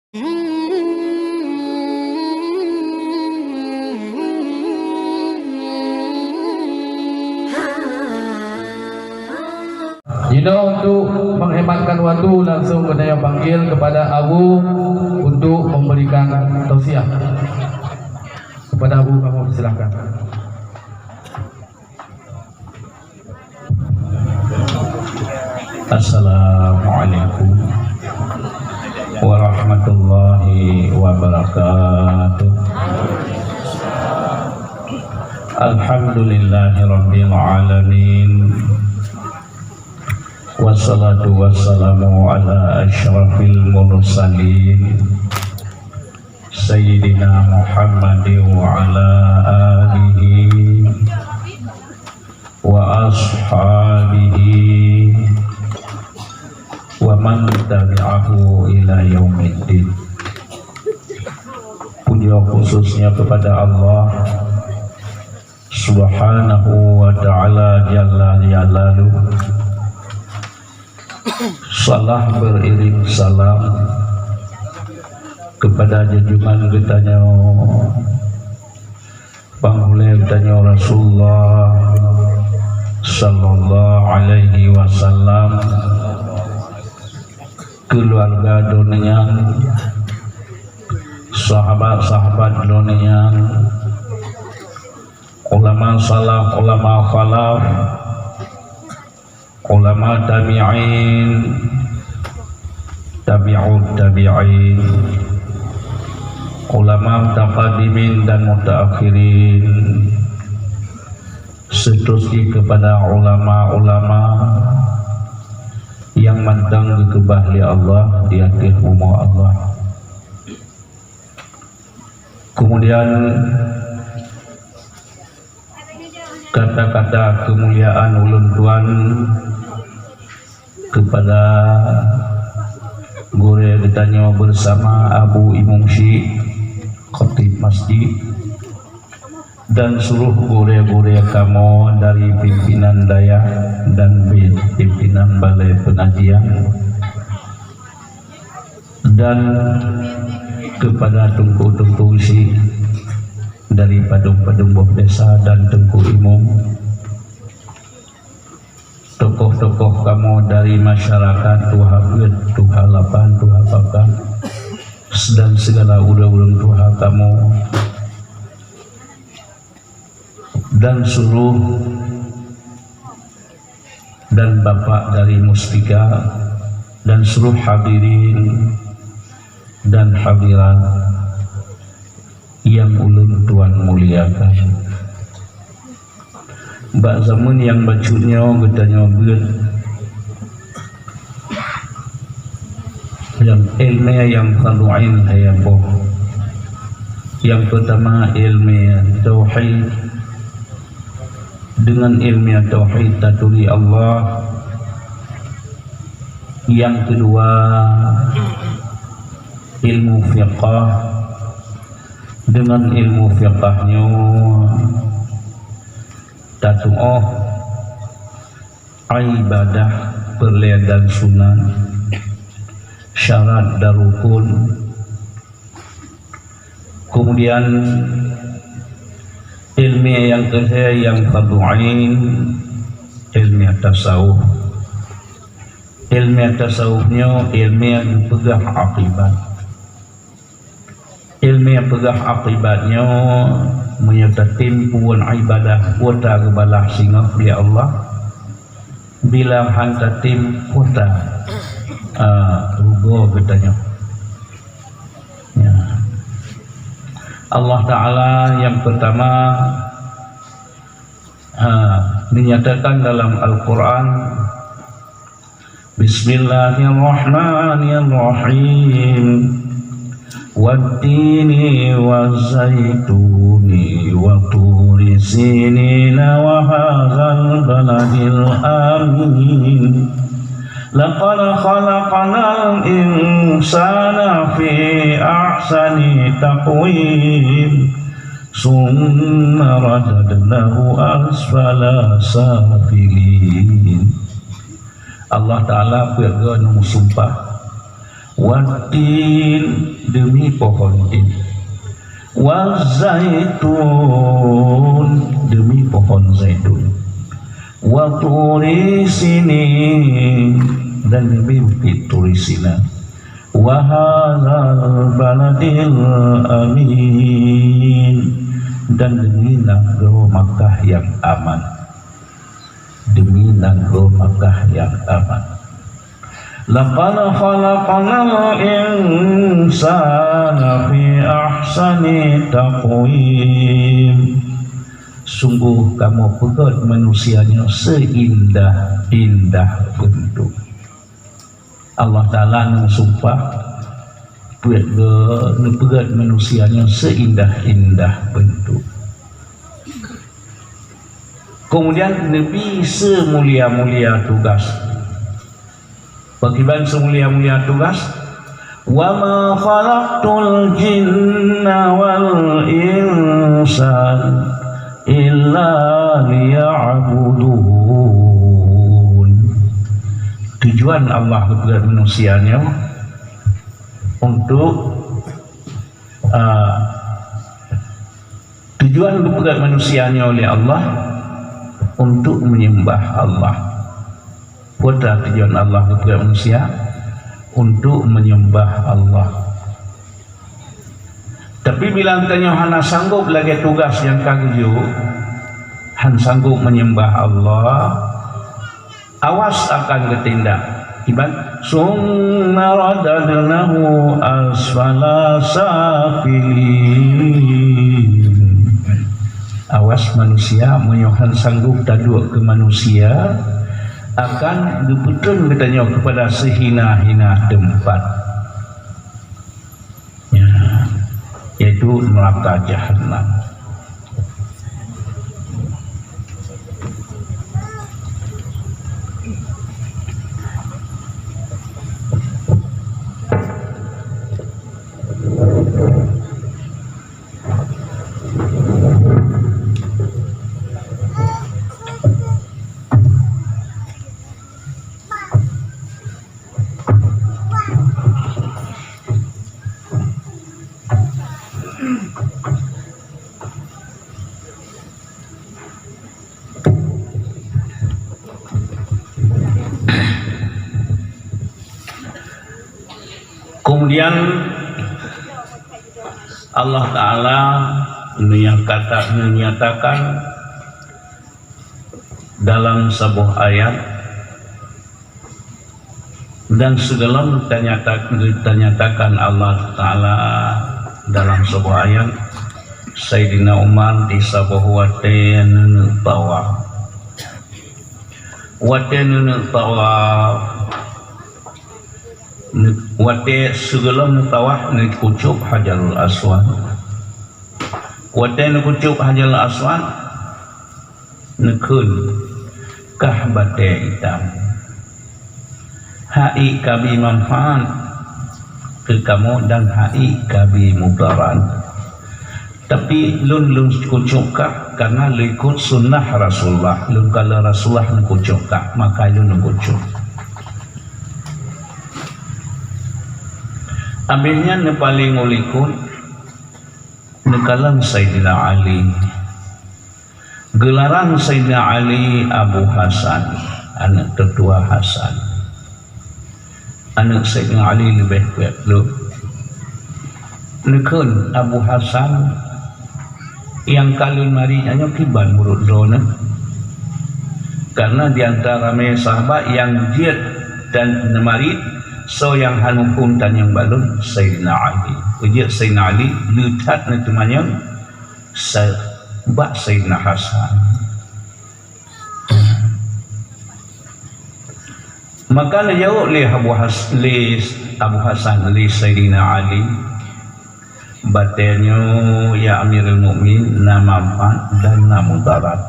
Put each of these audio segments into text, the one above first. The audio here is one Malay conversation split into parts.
Untuk menghematkan waktu, langsung saya panggil kepada Abu untuk memberikan tausiah. Kepada Abu, kamu silakan. Assalamualaikum warahmatullahi wabarakatuh. Alhamdulillahirabbil alamin. Wassalatu wassalamu ala asyrafil mursalin Sayyidina Muhammadin wa ala alihi wa ashabihi wa man tabi'ahu ila yaumiddin. Puja khususnya kepada Allah Subhanahu wa ta'ala jalla jalaluhu. Salah beriring salam kepada junjungan kitanya panggule kitanya Rasulullah sallallahu alaihi wasallam, keluarga dunia, sahabat-sahabat dunia, ulama salaf, ulama khalaf, ulama tabi'in, tabi'ut tabi'in, ulama mutaqaddimin dan mutaakhirin, seterusnya kepada ulama-ulama yang mandang kebahli Allah di akhir umur Allah. Kemudian kata-kata kemuliaan ulun tuan kepada guru ditanya bersama Abu Imam Syekh Khatib Masjid dan seluruh guru-guru kamu dari pimpinan daya dan pimpinan balai pengajian, dan kepada tungku-tungku isi dari padung-padung desa dan tengku imum, tokoh-tokoh kamu dari masyarakat Tuhabir, Tuhalapan, Tuhapakan, dan segala ulang-ulang Tuha kamu, dan seluruh dan bapak dari Mustika dan seluruh hadirin dan hadirat yang ulun tuan muliakan. Mbak zaman yang bacunya getanya beut yang ilmu yang fardu'ain hayabo. Yang pertama ilmu tauhid, dengan ilmu tauhid taturi Allah. Yang kedua ilmu fiqh, dengan ilmu fiqhnya tatu'ah ibadah perliadan sunan, syarat dan rukun. Kemudian ilmu yang ketiga yang fardu'ain, ilmu tasawuf. Ilmu tasawufnya ilmu yang pegang akibat. Ilmu yang pegang akibatnya menyertai timpuan ibadah kuota kebalah singa oleh Allah bila hantar tim kuota rugo katanya ya. Allah Ta'ala yang pertama menyatakan dalam Al-Quran, Bismillahirrahmanirrahim, Wattini wazzaituni wa turi sinina wa hadzal baladil amin. Laqad khalaqnal insana fi ahsani taqwim, summa radadnahu asfala safilin. Allah Ta'ala bergana sumpah, Wattin demi pohon tin, wa zaitun demi pohon zaitun, wa turi sinin dan demi bukit turi sina, wa hadzal baladil amin dan demi negeri Makkah yang aman, demi negeri Makkah yang aman. Laqad khalaqnal insana fi ahsani taqwim. Sungguh kamu buat manusianya seindah-indah bentuk. Allah Ta'ala mensumpah buat manusianya seindah-indah bentuk. Kemudian Nabi semulia-mulia tugas. Bagaimana semulia-mulia tugas? Wa ma khalaqtul jinna wal insan illa liya'budun. Tujuan Allah kepada manusianya untuk tujuan kepada manusianya oleh Allah untuk menyembah Allah. Pada tujuan Allah kepada manusia untuk menyembah Allah. Tapi bila tanya hana sanggup lagi tugas yang kagju, han sanggup menyembah Allah, awas akan ketindak. Iban summa radadnahu asfala safilin. Awas manusia menyohan sanggup taduk ke manusia akan diputun katanya kepada sehina-hina tempat, ya, yaitu neraka jahanam. Kemudian Allah Ta'ala menyatakan dalam sebuah ayat, dan sedalam dinyatakan Allah Ta'ala dalam sebuah ayat, Sayyidina Umar di sebuah waten tawaf, wate sebelum tawaf ni kucuk Hajarul Aswad, wate ni kucuk Hajarul Aswad nekun kah bate hitam hai kabi manfaat ke kamu dan hai kabi mudarat. Tapi lun kucuk kah karena ikut sunnah Rasulullah. Lun kalau Rasulullah nak kucuk kah maka lun kucuk. Ambilnya ne paling ulikun nekalan Sayyidina Ali. Gelaran Sayyidina Ali Abu Hasan, anak tertua Hasan. Anak Sayyidina Ali lebih kuat lu. Nekun Abu Hasan yang kalun marinya kiban murut drone. Karena diantara sahabat yang jihad dan nemarit, so yang hanukun dan yang balun Sayyidina Ali. Ujir Sayyidina Ali lutat nanti sebab Sayyidina Hasan. Maka jauh le Abu Hasan li Sayyidina Ali batenyo ya Amirul Mukmin na manfaat dan na mudarat.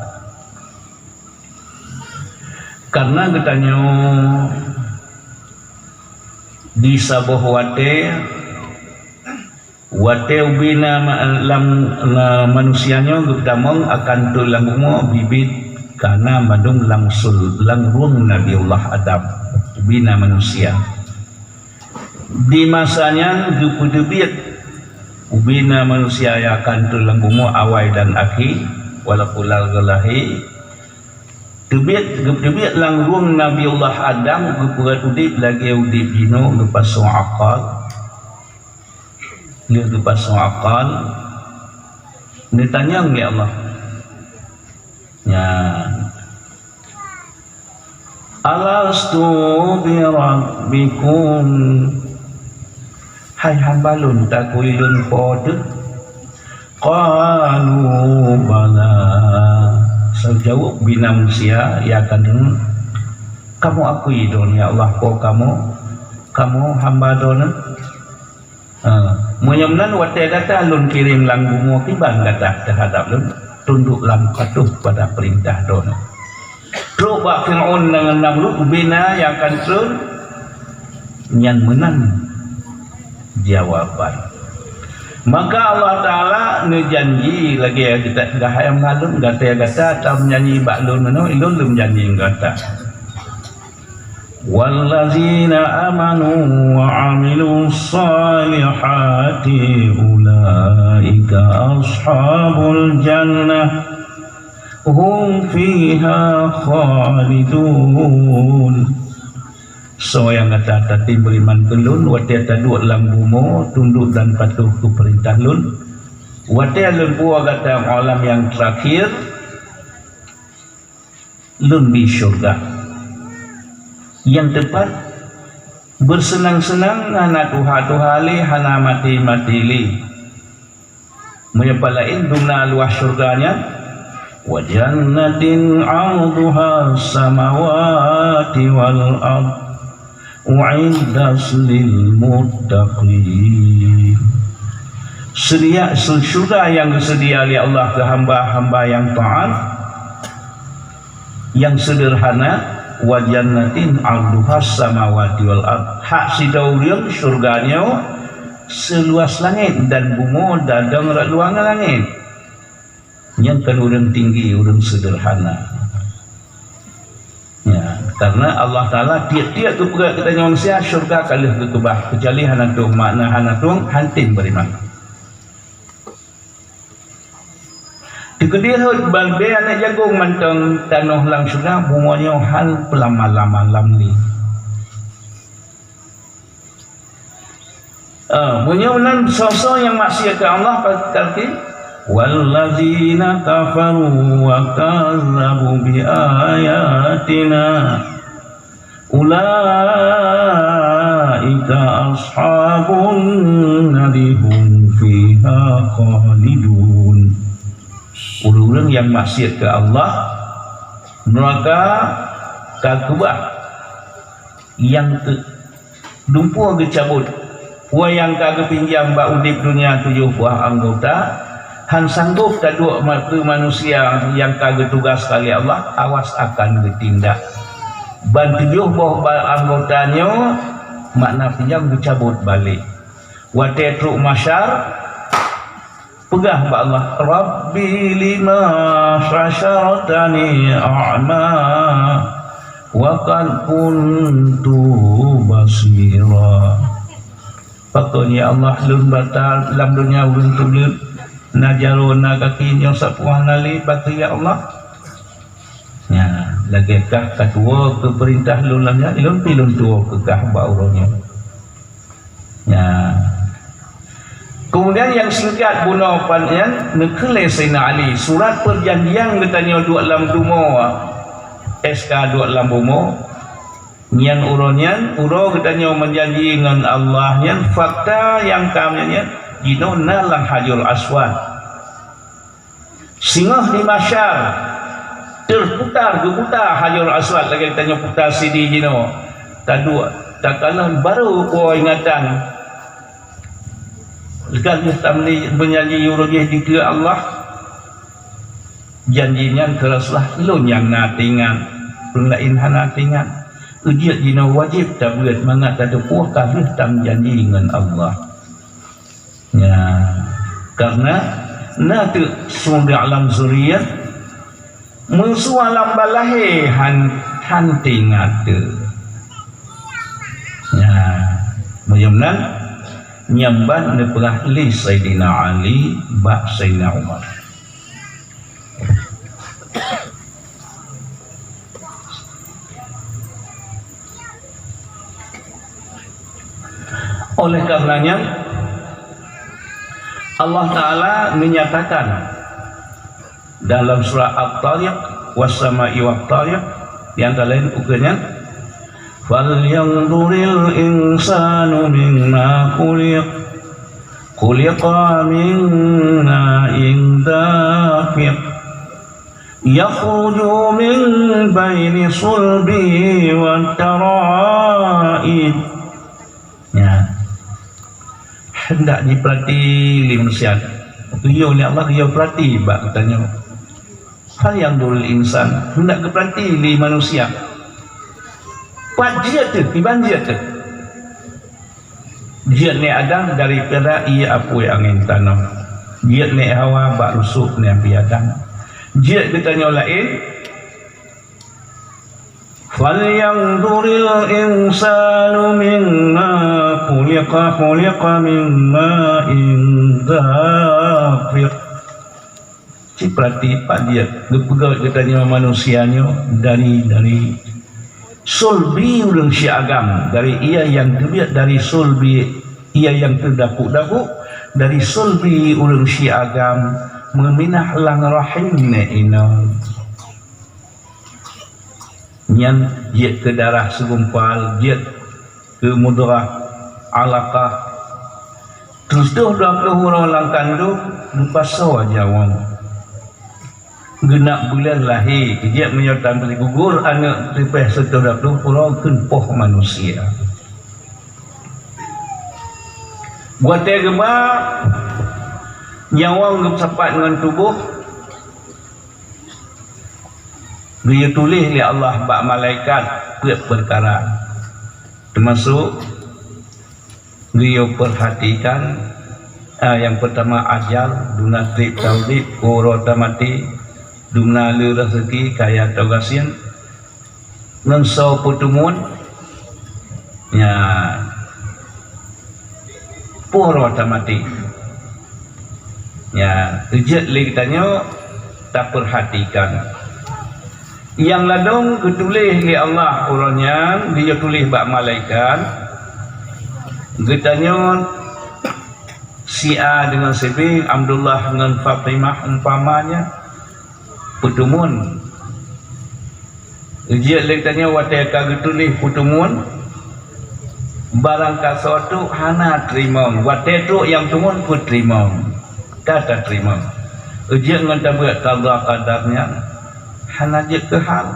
Karena katanya di sabuh wate ubina lam manusianya gudamong akan tulang bibit karena madung langsul langrung Nabiullah Adam ubina manusia di masanya dupudebit ubina manusia yang akan tulang bumi awal dan akhir walaupun lalgalahi tebit lang ruang Nabiullah Adam gupurat udip lagi udip dino lepas akal dia lepas akal ditanya oleh Allah ya alastu bi rabbikum hai hambalun takuilun pod qalu bala sejauh bina manusia ya akan kamu akui don ya Allah kau kamu hamba don munyamnan wate kata lun kirim lang bungo tiban kata terhadap lun tunduk lam patuh pada perintah don Coba Fir'aun dengan Namrud bina yang akan turun yang menang jawaban. Maka Allah Ta'ala ngejanji lagi ya kita gahayam ngalun gata atau menyanyi baklun ilun belum janji gata. Wallazina amanu wa amilus salihati ulaika ashabul jannah hum fiha khalidun. So yang kata tadi beriman kelun wati taduk lam bumo tunduk dan patuh ke perintah lun wati lun buah kata alam yang terakhir lun di syurga yang tepat bersenang-senang hana tuha-tuhali hana mati-matili menyepalain dumna luas syurganya wa jannatin 'arduha samawati wal ard u'iddat lil muttaqin. Sedia surga yang disedia oleh Allah ke hamba-hamba yang taat yang sederhana wa jannatin 'arduha samawati wal ard hak sidaurium surganya seluas langit dan bumi dadang luangan langit yang kan urang tinggi urang sederhana ya karena Allah Ta'ala tiap-tiap tu pergi kita manusia syurga kalih kekebah kecuali hanatung makna hanatung hantin beriman dikedihut balbe anak jagung mantang tanah lang syurga bumuanya hal pelama-lama lamli punya benar sosok yang maksiat ke Allah kata wallazina kafaru wa kazzabu bi ayatina ulaika ashabun narihum fiha khalidun. Orang yang maksiat ke Allah neraka kakubah yang dumpu dicabut wa yang kagak pinjam ba udip dunia 7 buah anggota han sanggup taduk manusia yang kagak tugas kali Allah awas akan ditindak ban 7 buah anggotanya makna pinjam dicabut balik wa tatruk masyar pegah ba Allah rabbi lima syasharatani a'ma wa qad kuntu basira. Pokoknya Allah lun batal dalam dunia ulun tulut najaruna kakinya sapuah nali bagi ya Allah ya lagi kah kedua ke perintah lun lamnya ilun pilun tua ke kah bauranya ya kemudian yang singkat bunuh panjang nekele Sayyidina Ali surat perjanjian katanya dua lam dumo SK dua lam bumo nyan uronyan uro katanya menjanji dengan Allah nyan fakta yang kami jino nalang hajul aswad singoh di masyar terputar hajul aswad lagi tanya putar sidi jino kadua tak kalah baru ko ingatan lekas tamli menjanji urujih di Allah janjinya keraslah lu yang natingan lain hanatingan ujiat jino wajib tak boleh mangat ada puah kafir tam janji dengan Allah ya karena natu sumber alam zuriyat musuh alam balahe hanting ada ya Mayamnan nyamban nepelah li Sayyidina Ali ba Sayyidina Umar. Oleh karenanya Allah Ta'ala menyatakan dalam surah At-Tariq was-sama'i wat-tariq yang lain ukurnya falyanzuril insanu mimma khuliqa min ma'in dafiq yakhruju min baini sulbi wat tara'ib. Ya, hendak diperhati li manusia. Dia ni Allah dia perhati bak katanya. Hal yang dul insan hendak keperhati li manusia. Pajia tu, dibanjir tu. Dia ni Adam daripada ia apa yang angin tanam. Dia ni Hawa bak rusuk ni Nabi Adam. Dia katanya lain. Falyanzuril insanu mimma khuliqa min ma'in dafiq. Ciprati pak dia gepegat katanya manusianya dari sulbi ulun si agam, dari ia yang terbiak dari sulbi ia yang terdapuk-dapuk, dari sulbi ulun si agam meminah lang rahimna ina nyan jiat ke darah segumpal, jiat ke mudrah alaqah, terus dah 20 orang lang kandung lupa sawa jawang genap bulan lahir jiat menyertan beli gugur anak ripeh setelah 20 kenpoh manusia buat dia gemar nyawang gemsapat dengan tubuh. Dia tulis oleh Allah bak malaikat perkara termasuk dia perhatikan yang pertama ajal duna trip taudib urota mati duna le rezeki kaya taugasin ngensau putumun ya urota mati ya ejek le katanya tak perhatikan yang ladong ketulis oleh Allah orangnya dia tulis bak malaikat getanya si A dengan si B, Abdullah dengan Fatimah umpamanya putumun dia letanya wateka getulis putumun barang kasatu hana terima watetu yang tumun pun terima kata terima dia dengan tabuat qada qadarnya hana je ke hal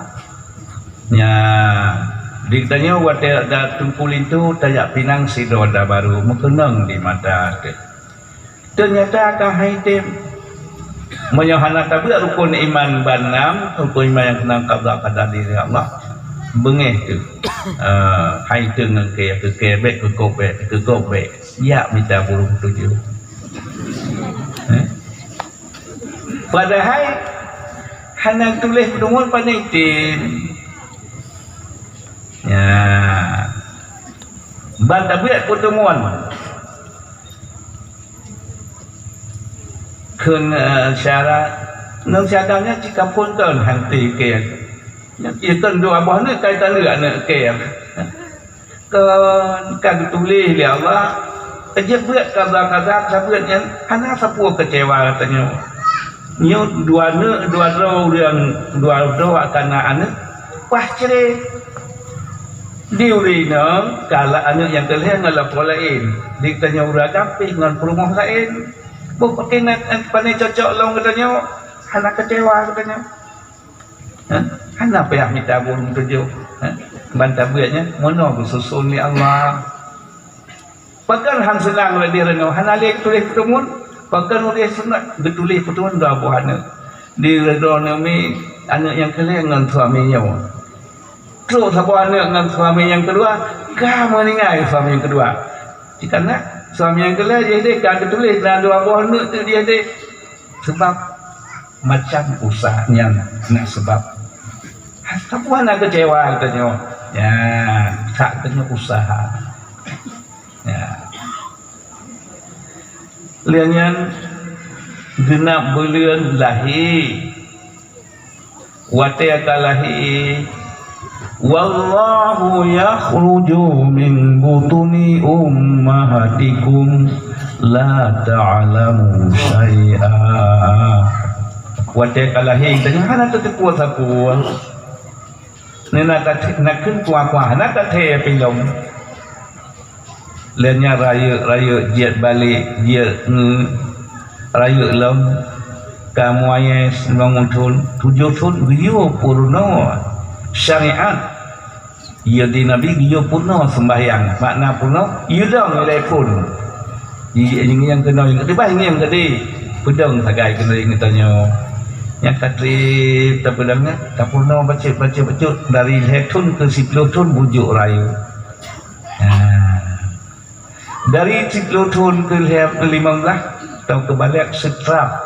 nya ditanya wate ada tumpul itu tayak pinang si roda baru mekenang di mata ternyata akan haitim menyohana tabiat rukun iman banam rukun iman yang kenang qada qadar diri Allah bengeh tu haitim dengan ke kebek ke gobek ya minta burung tujuh padahal hana tulis pedoman panitin ya banta buat pertemuan kena syarat nang syaratnya jika pun kan hanti ke ia kan dua abah ni kaitan dia anak ke kan tulis dia Allah aja buat kaza sabuatnya hana sapua kecewa katanya nyo dua roh akan anak wah cerai diurina kala anak yang kelih ngalah lain ditanya urang tapi dengan perumah lain bu pakai net pandai cocok long katanya hana kecewa katanya hana payah minta burung tujuh bantah buatnya mono bersusun ni Allah pakan hang senang dia reno hana lek tulis pertemuan pakan oleh sunat betulis pertemuan dah buah anak di redona ni anak yang kelih dengan suaminya terus apa anak dengan suami yang kedua kah meninggal suami yang kedua jika nak suami yang kelih jadi kan tulis dan dua buah anak tu dia ada sebab macam usahanya nak sebab tapi anak kecewa katanya ya tak kena usaha lianyan genap bulan lahir wate lahir wallahu yakhruju min butuni ummahatikum la ta'lamu syai'a wate lahir tanya hana tu kuat aku ni nakขึ้นkuah nak teh pilom liannya raya jiat balik jiat raya lom kamu ayat bangun tun 7 tun video purno syariat ia di nabi dia purno sembahyang makna purno ia dong nilai pun ini yang kena yang kedua ini yang kedua pedang sagai kena ini tanya yang katri tapedangnya tapurno baca dari hetun ke 10 tun bujuk raya dari 10 tun ke 15 atau kebalik setrap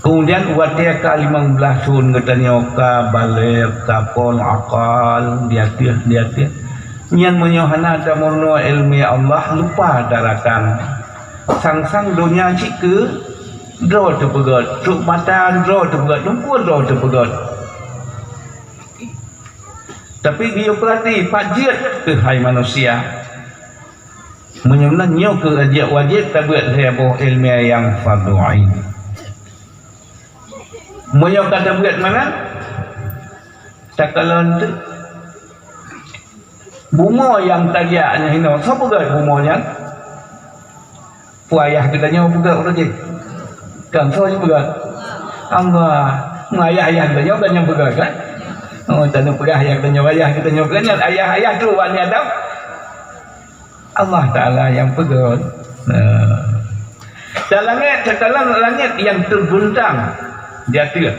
kemudian watia ka 15 tun katanya ka balik ka pol akal dia nyan menyohana damurno ilmi Allah lupa darakan sang dunia cike draw tu pegot truk mata draw tu pegot lumpur draw tu pegot tapi dia perhati pajit ke hai manusia menyemnanya ke ajak wajib tabiat heboh ilmiah yang fardu ain moyo kata buat mana takalon tu bunga yang tagiaknya hino siapa gad bunganya puayah katanya buka urut kan so juga Allah ayah katanya kan yang buka kan oh tanah pegah yang ayah katanya kan ayah tu wannya tahu Allah Ta'ala yang pegang dalam langit yang terbentang di atas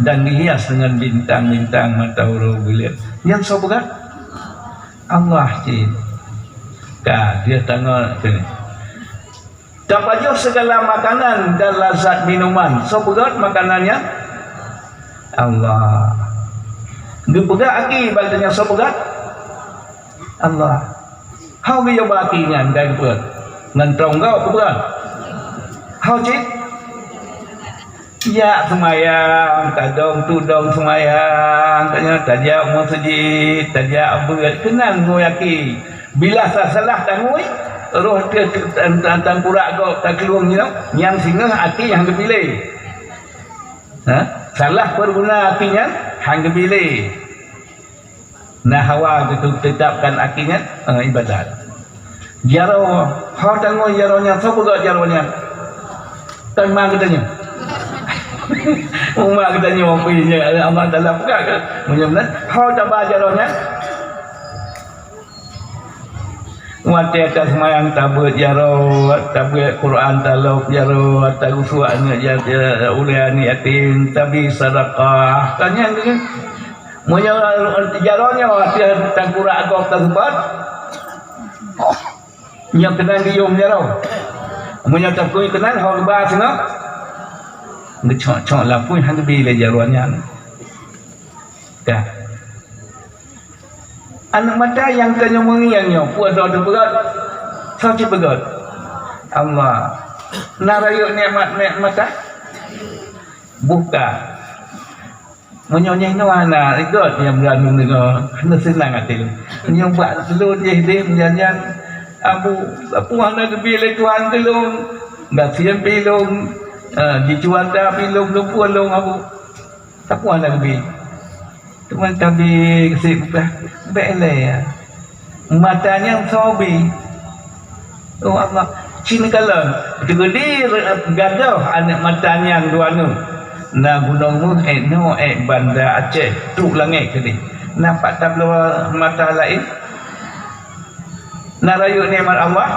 dan dihias dengan bintang-bintang matahari bulan yang so pegang Allah cik dia tengok sini dapat segala makanan dan lazat minuman so pegang makanannya Allah dia pegang aki baltanya so pegang Allah how dia baki ngan dan buat ngantrong kau bukan how cik ya semayang tadong tudong semayang tanya tajak masjid tajak buat kenal mu yaki bila salah tangui roh tentang kurak kau tak keluar ni yang singa hati yang dipilih salah perguna hatinya hang dipilih nah hawa itu tetapkan akinya ibadat jaro hau tango jaronya siapa gak jaronya tanma katanya umma katanya wapinya Allah Ta'ala buka kan menyebutkan hau tabah jaronya wati atas semayang tabut jaro tabut Quran taluk jaro tagusuannya jaro uliani yatim tabi sadaqah tanya kan Munya jaronya waktu tangkurak agak tersebut yang kenal gium jaro munya takui kenal hal bahas no ngecok lapui hang bi le jaronya dah anak mata yang kanya mengiangnya puas doa berat sakit berat Allah narayuk nikmat mata buka menyonyai mana ikut yang berani dengan hendak senang hati yang buat dulu dia menjanjikan abu hana kebilik tuan kelung nggak siap pilung dijual dah pilung lupa long abu tak puan nak kebi teman kami kesip belai matanya sobi oh Allah cina kalah gede gadah anak matanya yang dua nu na gunung mu no banda Aceh truk langit kini nampak tablo mata lain na rayu nikmat Allah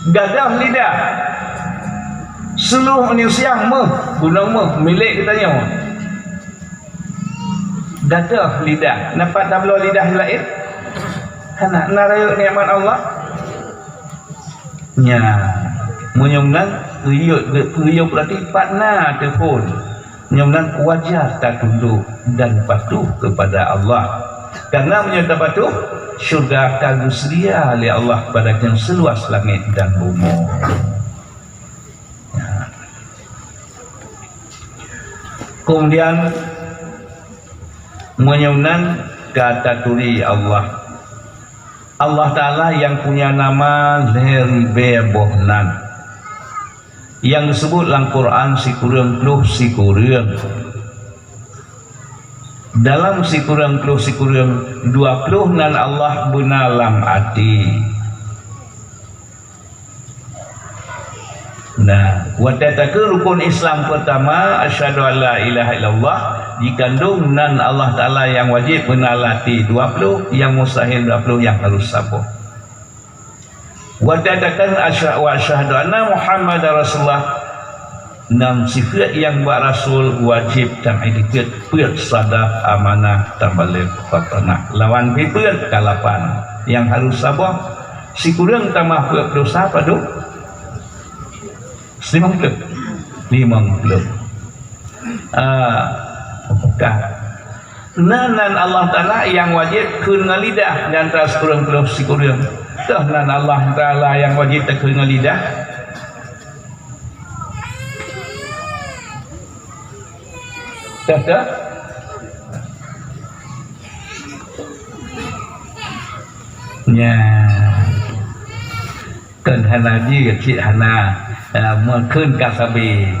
gadah lidah seluruh manusia mu gunung mu milik katanya gadah lidah nampak tablo lidah lain na rayu nikmat Allah nya menyumnan Beliau berarti partner telefon menyebabkan wajar tak tunduk dan patuh kepada Allah karena menyebabkan patuh syurga akan sedia oleh Allah kepada yang seluas langit dan bumi. Ya. Kemudian menyunan kata turi Allah Ta'ala yang punya nama Leri Bohnan yang disebut dalam Quran sikurang dalam sikurang 20 nan Allah benalam hati. Nah, watataku rukun Islam pertama asyhadu alla ilaha illallah dikandung nan Allah Ta'ala yang wajib benalati 20, yang mustahil 20, yang harus sabar. Watatakan asyhadu anna Muhammadar Rasulullah 6 sifat yang buat Rasul wajib dan etiket put sadaq amanah tambalik fatanah lawan piput kalapan yang harus sabar sikurang tambah put dosa apa tu 50 nanan Allah Ta'ala yang wajib kena lidah dan tas kurang-kurang sikurang dah nan Allah Ta'ala yang wajib tak kena lidah dah nya kan hana ji cik hana mungkin kasabi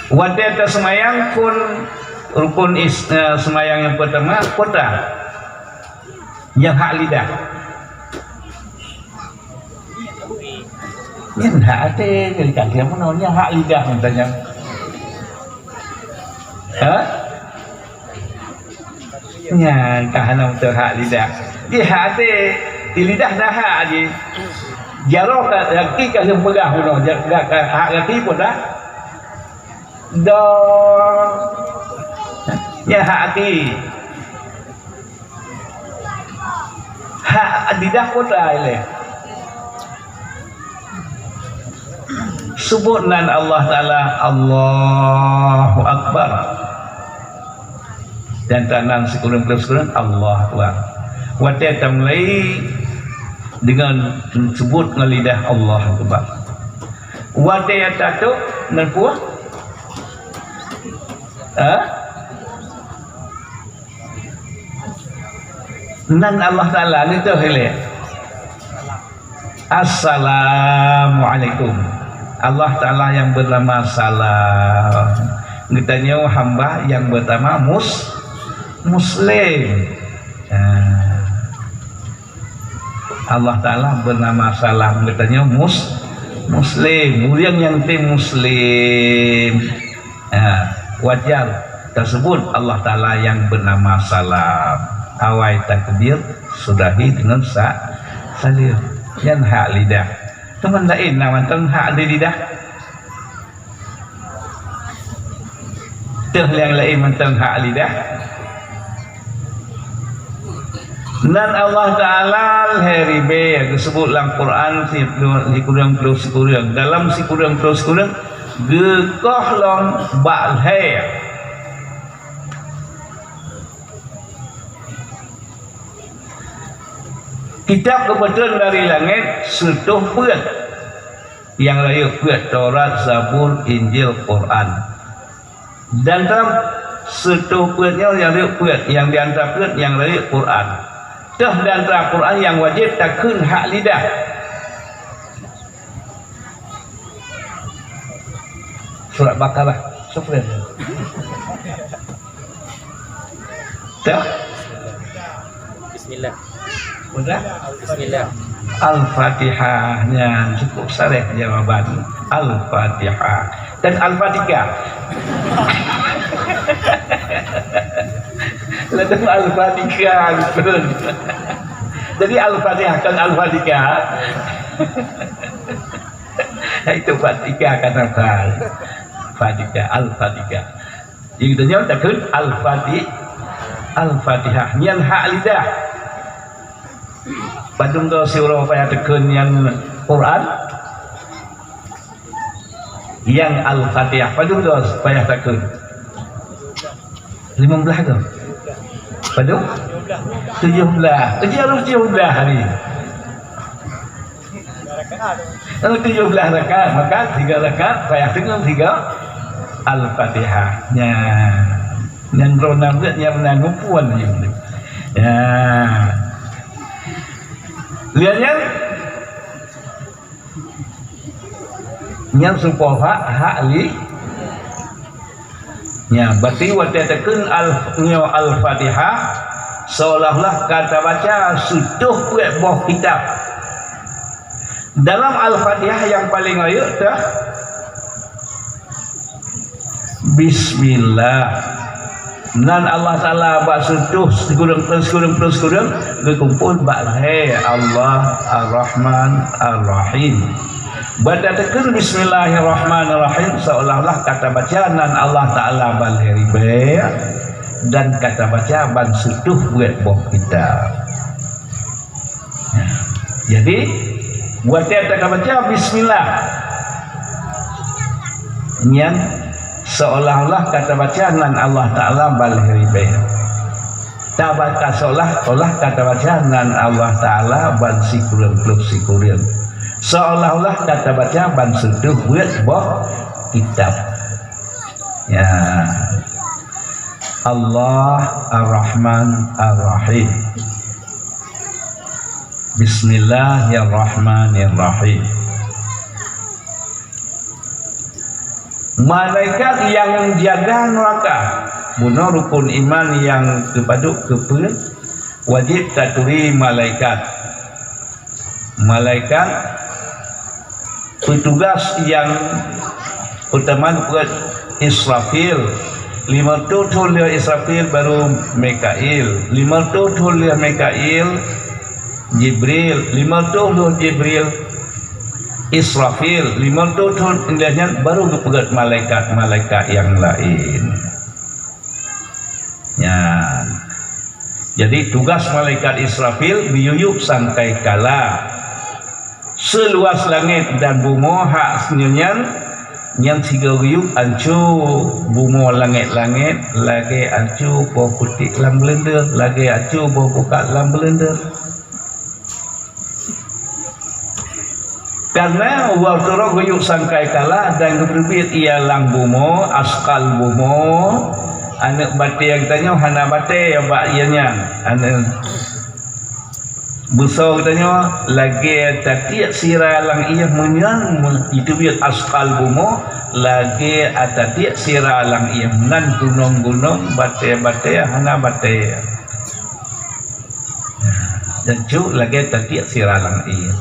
wadah semayang pun rukun semayang yang pertama kota yang hak lidah yang hak hati jadi kaki menolnya hak lidah katanya. Ya, kahana untuk hak lidah. Di hati, di lidah dah hak aje. Jarok kaki kalau pegah puno, hak kaki pun dah. Ya hak hati. Hak lidah pun dah ile. Sebutnan Allah Ta'ala Allahu Akbar dan tanam sekurang-kurang Allah Akbar wadah tamlai dengan sebut dengan lidah Allah Akbar wadah tatuk dan puah nan Allah Ta'ala ni tu hele Assalamualaikum Allah Ta'ala yang bernama Salam katanya hamba yang bernama Muslim. Allah Ta'ala bernama Salam katanya Muslim mulian yang tim Muslim. Wajar tersebut Allah Ta'ala yang bernama Salam awai takbir sudahi dengan salim yang hak lidah teman lain nama hak di lidah yang lain mentang hak lidah dan Allah Ta'ala heribe yang disebut dalam Quran sikurang dalam sikurang gekoh long ba'lhay kitab kebetulan dari langit setuh put yang lain put Taurat, Zabur, Injil, Quran dan dalam setuh putnya yang lain put yang diantara put yang lain Quran dah diantara Quran yang wajib takun hak lidah surat Baqarah sufren dah Bismillah. Udah? Bismillah. Al-Fatihahnya cukup sareh jawaban Al-Fatihah dan Al-Fatihah lalu Al-Fatihah jadi Al-Fatihah kan Al-Fatihah itu Fatihah kan apa Fatihah Al-Fatihah yang kita nyatakan Al-Fatihah yang hak lidah Badung tu surah payah tekun yang Quran yang Al-Fatihah Badung tu payah tekun 15 tu Badung 17 ni. Kalau 17 rakaat maka 3 rakaat saya tengok 3 Al-Fatihah. Yang ronam dia yang menanggupuan ni. Ya. Lihatnya yang supaya hak li nya berarti waktu Al-Fatihah seolah-olah kata baca sutuh kuat boh kitab. Dalam Al-Fatihah yang paling ayat dah Bismillah. Dan Allah Ta'ala buat sutuh sekurang berkumpul Bahai Allah Ar-Rahman Ar-Rahim. Baca tekan Bismillahirrahmanirrahim seolah-olah kata baca nan Allah Ta'ala balheribe dan kata baca ban sutuh buat boh kita. Jadi buat kata baca Bismillah yang seolah-olah kata baca nan Allah Ta'ala balheribe. Tak baca seolah-olah kata baca nan Allah Ta'ala ban sikurin. Seolah-olah kata baca ban suduh buat boh kitab. Ya. Allah Ar-Rahman Ar-Rahim. Bismillahirrahmanirrahim. Malaikat yang jaga neraka, bunuh rukun iman yang kepaduk kepul wajib taturi malaikat. Malaikat petugas yang utama buat Israfil 5 tutul dia Israfil baru Mikail 5 tutul dia Mikail Jibril 5 tutul Jibril Israfil 5 tutul indahnya baru kepegat malaikat yang lain ya. Jadi tugas malaikat Israfil biyuyuk sangkai kala seluas langit dan bumi hak senyanyan yang tiga riuk ancu bumi langit-langit lagi ancu bau putih lam belender lagi ancu bau buka lam belender karena waktu riuk sangkai kala dan keberbit ia lang bumi askal bumi anak bate yang tanya hana bate ya bak ianya anak besar katanya lagi tatiak sirah lang iya menyan itu biar askal bumo lagi tatiak sirah lang iya nan gunung-gunung bate-bate hana bate dan cu lagi tatiak sirah lang iya.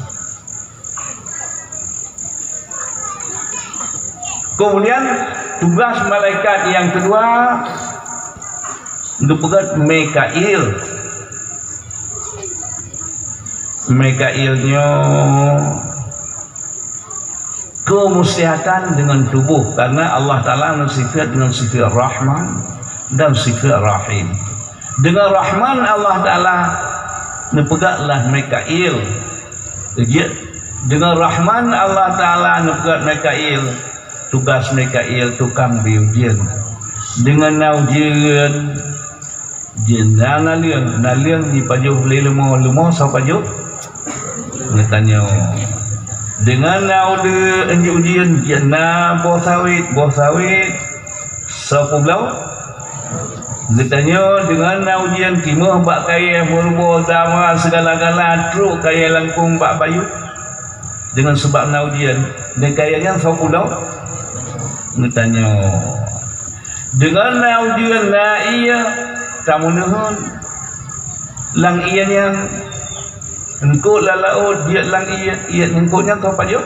Kemudian tugas malaikat yang kedua dipegat Mikail. Mikailnya kemuslihan dengan tubuh karena Allah Ta'ala bersifat dengan sifat Rahman dan sifat Rahim. Dengan Rahman Allah Ta'ala nepegaklah Mikail. Dengan Rahman Allah Ta'ala nepegat Mikail. Tugas Mikail tukang biujian. Dengan naujian jenang nalian di pajuh lemo sa pajuh tanya dengan naude ujian jana boh sawit 10 ditanya dengan ujian timah bak kaya murbo dama segala-gala truk kaya langkung bak bayu dengan sebab ujian dan kayanya 10 ditanya dengan ujian na iya kamu nuhun lang iya yang engkau lalau dia lang iya engkaunya kau pajak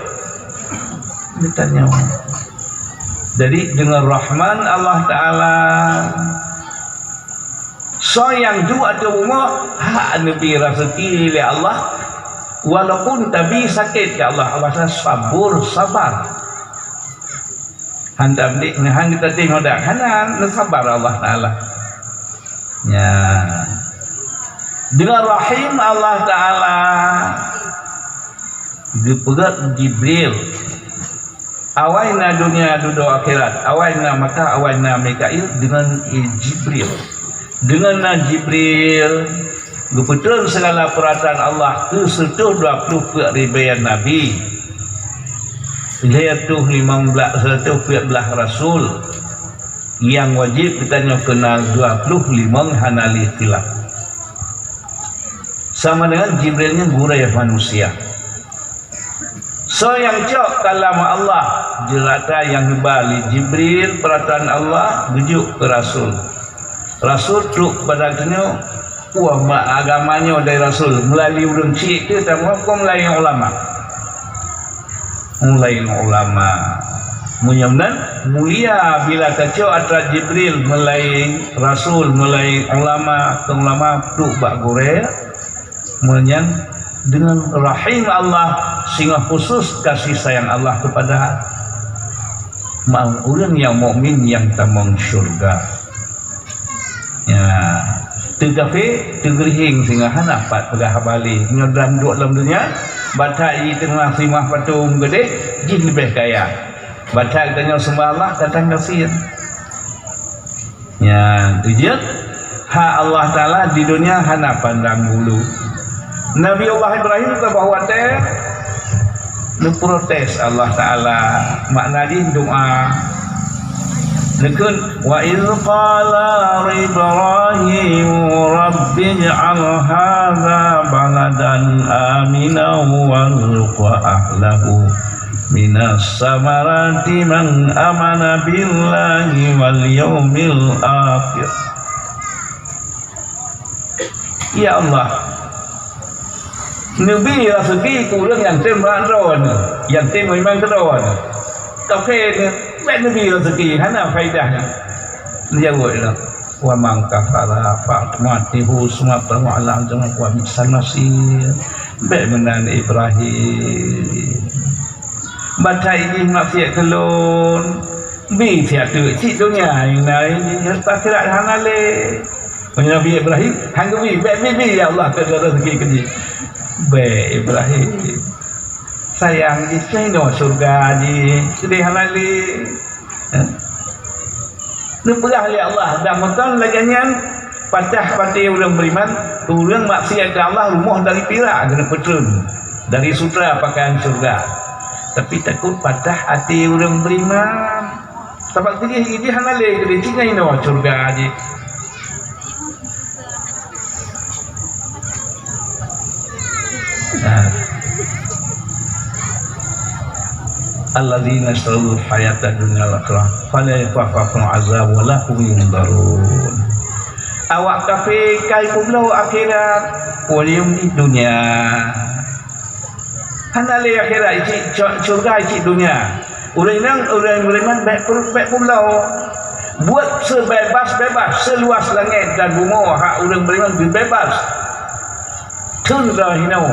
ditanya. Jadi dengan Rahman Allah Ta'ala so yang du atau umur hak nabi rezeki oleh Allah walaupun tabi sakit ke Allah sabur sabar hantar dik ngehan kita tengok dak kanan sabar Allah Ta'ala ya. Dengan Rahim Allah Ta'ala dipegat Jibril awaina dunia dudo akhirat awaina maka awaina Mikail dengan Jibril dengan Jibril Betul segala peraturan Allah tu setuh 20 peribayan Nabi. Dia tu 15 belah Rasul yang wajib kita kenal 25 hanali khilaf. Sama dengan Jibrilnya gurai manusia. So yang cok kalam Allah jelata yang balik Jibril peraturan Allah bujuk ke Rasul. Rasul truk pada dunia wah agamanya dari Rasul melalui urang cik ke tamu melalui ulama. Melalui ulama. Munyamnan mulia bila kacau antara Jibril melalui Rasul melalui ulama ke ulama truk bak gore menyan dengan rahim Allah sehingga khusus kasih sayang Allah kepada orang yang mukmin yang tamang syurga. Ya, tegafe tegerihing sehingga hanapat pegah balik nyodam duk dalam dunia batai tengah simah patung gede jin lebih kaya. Batai tanya sembah Allah datang kasih. Ya, dia hak Allah Taala di dunia hana pandang bulu. Nabi Allah Ibrahim ke bahawa teh protes Allah Taala makna di doa lekun wa iz qala Ibrahim rabbi ij'al hadza baladan aminan warzuq ahlahu minas samarati man amana billahi wal yawmil akhir. Ya Allah, Nabi rezeki kurang yang tem ron yang tem memang keron tapi Nabi rezeki hana faedahnya dia buatlah wa man kafara fa'matihu summa ta'ala jangan wa bisa nasir benan Ibrahim baca ini maksiat kelon bi tiada cik dunia yang lain tak kira hana le Nabi Ibrahim hangwi bi ya Allah ke rezeki ke Baik Ibrahim sayang di sini surga di sedih halali lupalah oleh Allah dan makan lagian patah pati orang beriman orang maksiat ke Allah rumah dari pirak kena petrun dari sutra pakaian surga tapi takut patah hati orang beriman sebab ini halali di sini surga di alladzina istarul hayata dunya al-akhirah fala yakhafun azab wa la hum yunzarun. Awak kafir kai kublau akhirat walium di dunia hanale akhirat isi surga isi dunia orang beriman baik kublau buat sebebas-bebas seluas langit dan bumi hak orang beriman bebas tunda hinau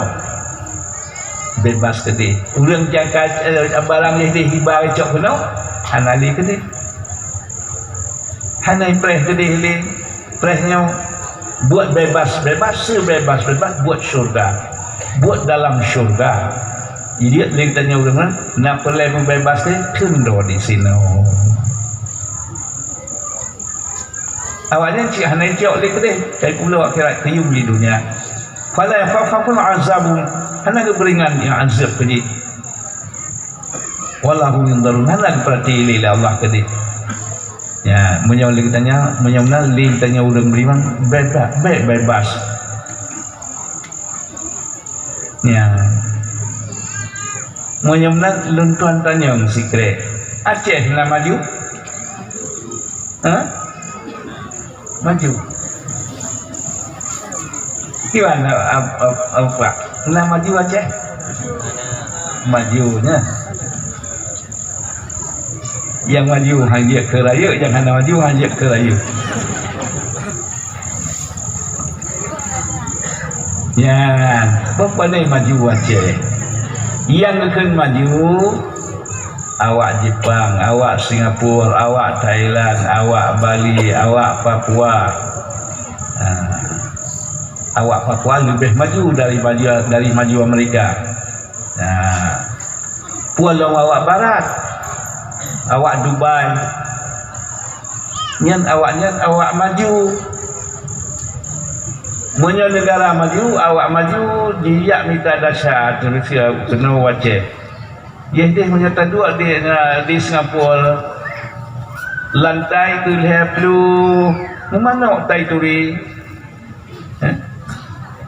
bebas kedih orang jaga barang yang dihibah cok kena hanali kedih hanai preh kedih le prehnya buat bebas-bebas sebebas-bebas buat syurga buat dalam syurga jadi dia tanya orang nak perlu bebas ni tunda di sini awalnya cik hanai cok le kedih kai pula akhirat kayum di dunia fala yakhafun azabun hana keberingan yang azab kedi wallahu yundarun hana berarti lila Allah kedi ya menyawal kitanya menyawal li tanya orang beriman bebas ya menyawal luntuan tanya sikre Aceh nak maju maju gimana apa nak maju Aceh majunya yang maju hanya ke raya jangan maju hanya ke raya ya apa ni maju Aceh yang akan maju awak Jepang awak Singapura awak Thailand awak Bali awak Papua awak Papua lebih maju dari maju Amerika. Nah, pulau awak barat, awak Dubai, awak maju. Munyo negara maju, awak maju, dia minta dasar Malaysia kena wajib. Dia menyata dua di Singapura. Lantai tu lihat perlu mana tai turi.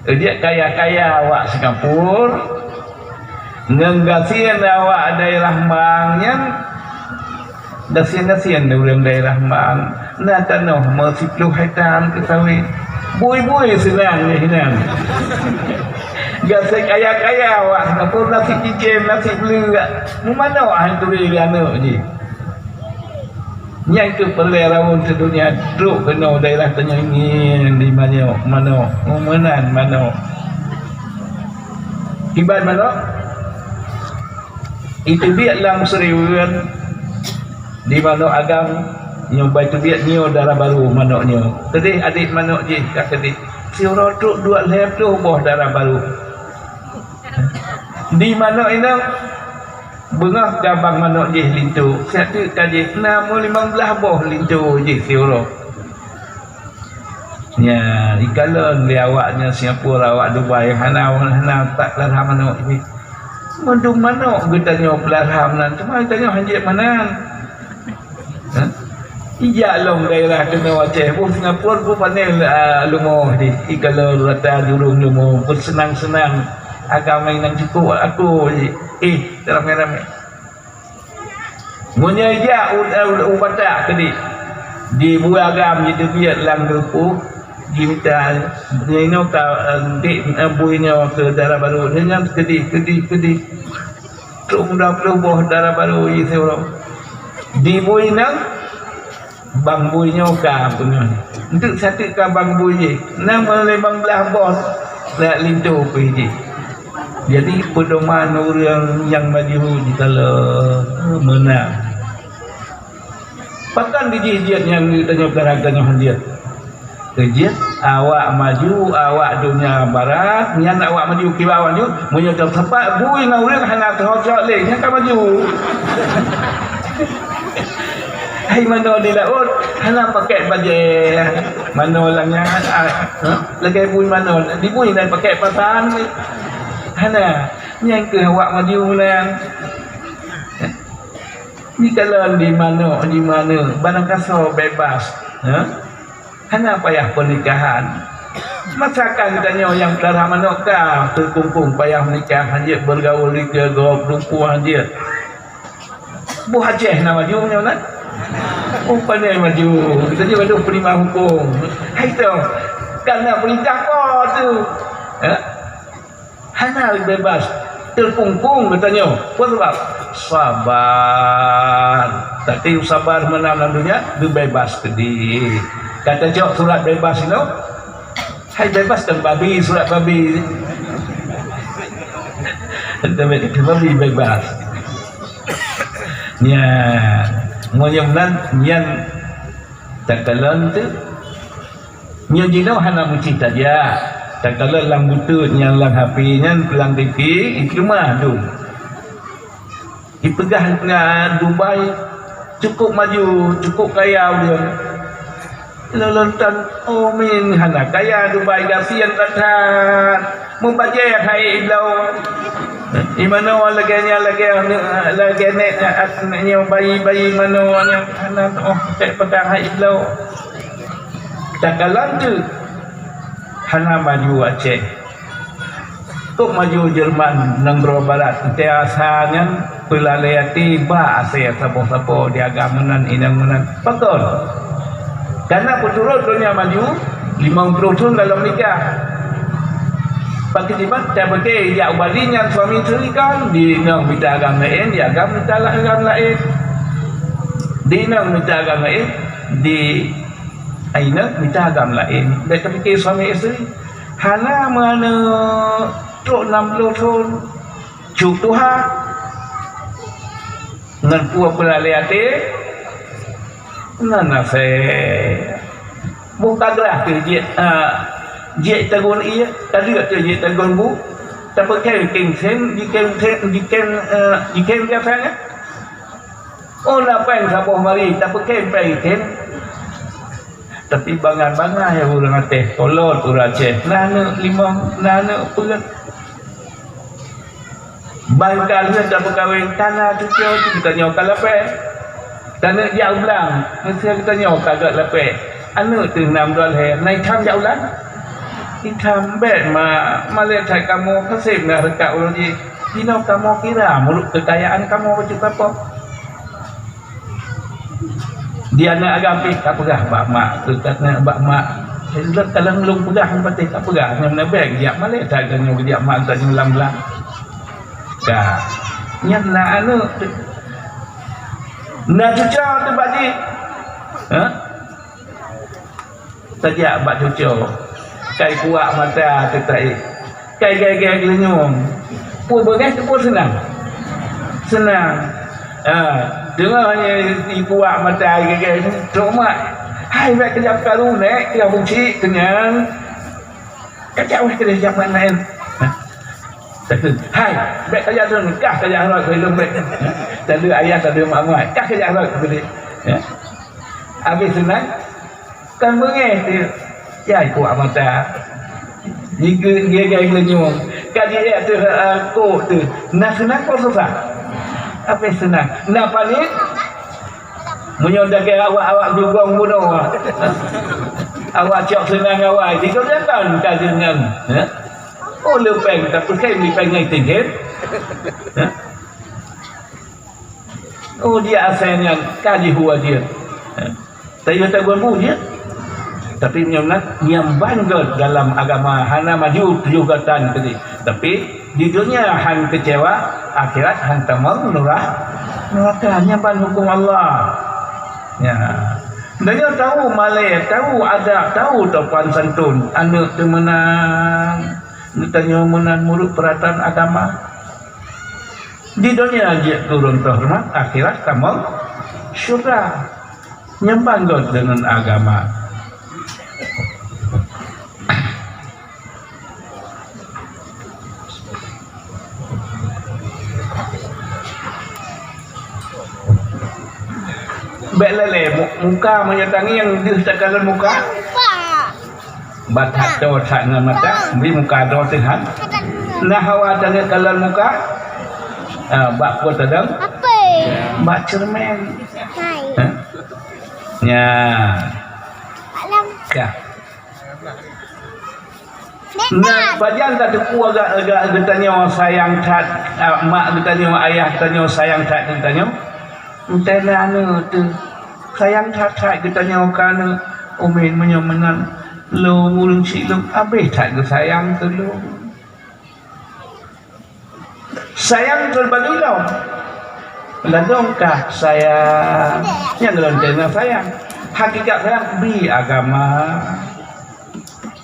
Dia kaya-kaya awak Singapura. Nenggasian awak daerah Mangnya. Dasian-dasian orang daerah Mang. Nah tanah mau 10 hektar ke sawit. Bui-bui senang ni senang. Gasai kaya-kaya awak Singapura nasi cicim, nasi beli. Mana awak turi gana je. Yang ke perlai rawun sedunia duduk kena daerah tanya ingin di mana menan mana ibarat mana itu dia lang serius di mana agam nyoba itu dia nyo darah baru mana nyo tadi adik mana je kata dia si orang duduk dua lep tu boh darah baru di mana ini bengah gabang manok je lintu satu kaji 15 boh lintu je sioro nya ikalan di awaknya Singapura awak Dubai hana tak larham manok je mendung manok kita nyo larham nan cuma kita nyo hanjit mana iya long daerah kena wajah pun Singapura pun panel lumoh di ikalan rata jurung lumoh pun senang-senang agama yang cukup aku ramai-ramai menyaja ubatak tadi di buah agam itu biar lang grupu diminta ini buihnya ke darah baru dengan kedi terus dah perubahan darah baru ini seorang di buihnya bang buihnya ka punya untuk satu ka bang buih nama lebang belah bos nak lintu pergi. Jadi pedoman orang yang maju di kala menang. Pakan dijijit yang ditanya beraganya handiat. Kejit awak maju, awak dunia barat, yang awak maju ke bawah tu, menyokong sepak bui dengan orang hana terhocok leh, yang kan maju. Hai mana di laut, hana pakai baju, mana orangnya, lagi bui mana, di bui dan pakai pasan. Hana yang ke awak maju lang ni kalau di mana barang kasar bebas hana payah pernikahan masakan tanya yang darah manakah terkumpul payah menikah hanya bergaul di gegop dumpuan dia bu hajah nak maju punya nak pandai maju kita je ada perima hukum hai tu kerana perintah kau tu hana bebas terkungkung katanya apa sebab sabar tapi sabar menang dunia bebas tadi kata jawab surat bebas itu hai bebas kan babi surat babi tapi babi bebas nya mudah-mudahan yang takalan tu nya jino hana mencita dia. Tak kalau lang butut yang lang HP nya lang TV itu mah tu. Dipegah dengan Dubai cukup maju, cukup kaya dia. Lelontan min hana kaya Dubai gasian datang membaca hai iblau. Di mana lagi nek bayi mana yang hana tak pedang hai iblau. Tak kalau tu hana maju Aceh tuk maju Jerman negara barat tiasanya pelalaiati ba Asia sapo-sapo di agamanan inang-menan betul karena puturut dunia maju 50 tahun dalam nikah pakai jimat tak pakai ya ubalinya suami isteri kan di nang minta agama lain di agama minta agama lain di nang minta agama lain di aina minta agama lain mereka fikir suami isteri hana mana tok 60 tahun cuk Tuhan dengan puak pelaliate nana se buka gerak ke dia tagon ia tadi kat dia tagon bu tak pakai king di king biasanya oh nak pen sabuh mari tak pakai pen Tapi bangan-bangan yang orang teh kolot orang Aceh. Nana lima, nana perat. Bangkal dia dah berkahwin tanah tu kita nyokal lapek. Tanah dia ulang. Mesti kita nyokal agak lapek. Anak tu 6 dolar. Naik tham jauh lah. Itam bet malah cai kamu kasih nak rekat orang je. Dino kamu kira mulut kekayaan kamu macam apa? Dia nak agampi tak pegah bak mak ketanya bak mak. Kalau ngelung pegah pasti tak pegah. Yang mana baik dia malah cai kamu dia mak tanya lam-lam. Dah. Yang nak anak nak cucu tu bagi. Ha? Sajak bak cucu. Kai kuat mata tetai. Kai gaya-gaya gelenyong. Pun begas tu pun senang. Senang. Dengarnya di kuat mata gaya-gaya ni. Cuma, hai baik kejap karu naik. Kejap fungsi dengan. Kejap kejap main. Hai, baik kejap tu. Kah kejap harap kelum baik. Tak ada ayah, tak ada mak-mak. Kah kejap harap kelum. Habis senang. Kan bengih dia. Ya kuat mata. Jika dia gaya lenyung. Kaji dia tu kok tu. Nak senang kau susah. Apa senang? Nak panik? Menyodaki awak-awak dugong bunuh. Awak cok senang awak. Jika dia kan kaji dengan. Oh lepeng. Tapi saya lepeng yang tinggi. Oh dia asalnya kaji huwa dia. Saya tak buat dia. Tapi yang bangga dalam agama hana maju tujuan tadi. Tapi di dunia han kecewa, akhirat han tamam neraka nyamban hukum Allah. Ya. Dia tahu malai, tahu adab, tahu topan santun, anak temenan, ditanya menan murid peraturan agama. Di dunia dia turun terhormat, akhirat tamam syurga. Nyamban dengan agama. Baik lele muka menyatangi yang disekalan muka batat do tak dengan mata beri muka do Tuhan nah hawa tanya kalan muka bak ko tadam apa bak cermen nya ya nah bagian tak deku agak getanya sayang tak mak getanya ayah getanya sayang tak getanya entahlah anu tu sayang tak kita nyawakan umin menyomenan lo mulung silum abis tak ke sayang tu lo sayang terbagi lo ladongkah sayang yang gelantena sayang hakikat sayang bi agama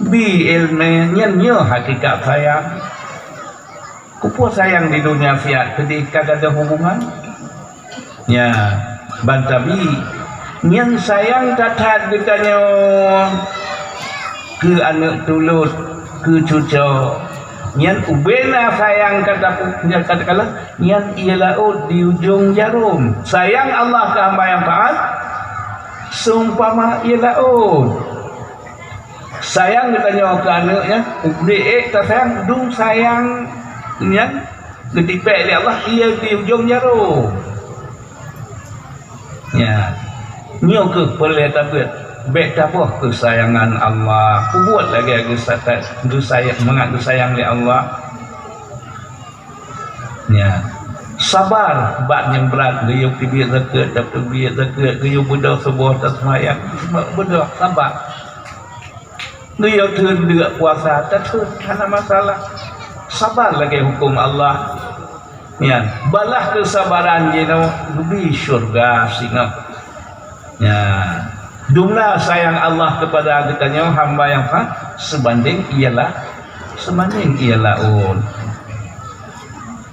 bi ilmu nyanyo hakikat sayang kupu sayang di dunia fiat ketika ada hubungan ya bantabi yang sayang tatat ditanya ke anak tulut ke cucu yang ubena sayang katakanlah yang ialah di ujung jarum sayang Allah ke hamba yang taat seumpama ialah sayang ditanya ke anaknya ubdi tak sayang dung sayang yang ketipek dia Allah ia di ujung jarum ya nyo ke boleh tapi bet apa kesayangan Allah buat lagi sayang mengat sayang oleh Allah ya sabar bab yang berat gayung tibir zakat dapat biar zakat gayung budak sebuah tasmayang budak sabar gayung turun dia puasa tak ada masalah sabar lagi hukum Allah ya balah kesabaran jeno lebih syurga singa ya jumlah sayang Allah kepada kitanya hamba yang sebanding ialah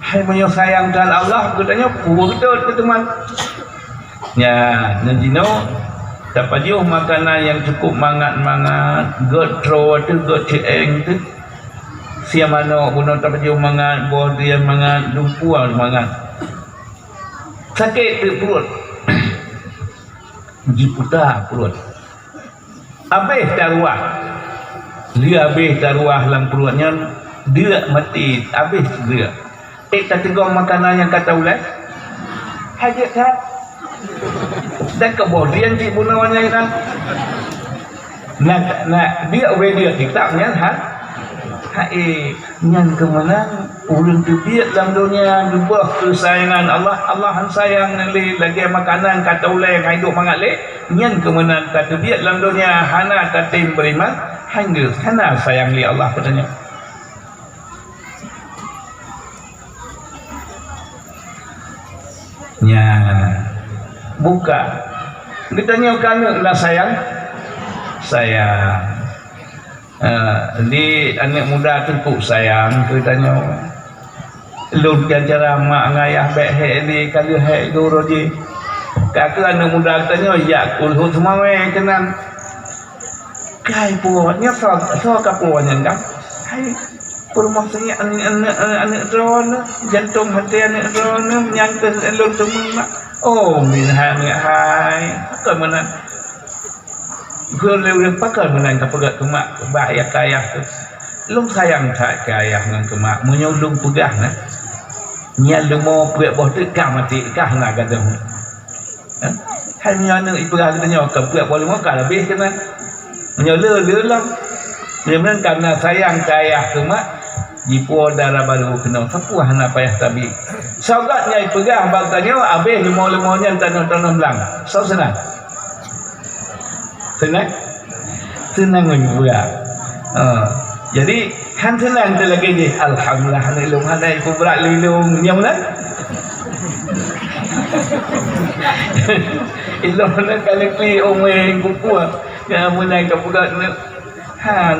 hai menyayangkan Allah katanya betul teman ya nanti dapat jauh makanan yang cukup mangat gotro tu gotceeng tu siapa mana guna dapat jauh mangat boh dia mangat lumpuan mangat sakit tu perut jiputa perut habis taruah dia habis taruah dalam perutnya dia mati habis dia tak tegur makanan yang kata ulas hajat tak dan kemudian si bunawanya itu nak dia dia kitabnya nyan kemana ulun tu dia dalam dunia dua kesayangan Allah sayang lagi makanan kata ulai yang hidup mangat nyan kemana kata dia dalam dunia hana katim beriman hangga hana sayang li Allah katanya. Nya buka ditanya kana lah sayang di anak muda tu kuk sayang katanya lu cara mak ngayah baik hek di kali hek tu roji kakak anak muda katanya ya kulhu semua weh kenan kai puanya so kapuanya kan hai permasanya anak drone jantung hati anak drone menyangka lu semua oh minha hai apa mana gua pakai menang kepegat kemak bahaya kaya tu lu sayang tak kaya dengan kemak menyolong pegah nah nyal demo pegak boh tu kah mati kah nak kata hanya nak ibrah katanya pegak boleh makan lebih kena menyola lah memang karena sayang kaya kemak jipo darah baru kena sapuah nak payah tabi saugatnya pegah bagtanya habis lemau-lemaunya tanam-tanam belang so senang senang juga. Jadi kan senang tu lagi je. Alhamdulillah nilung ada ikut berat lilung yang mana? Ilung mana kali pi omeng kuku. Yang mulai kepugat ni.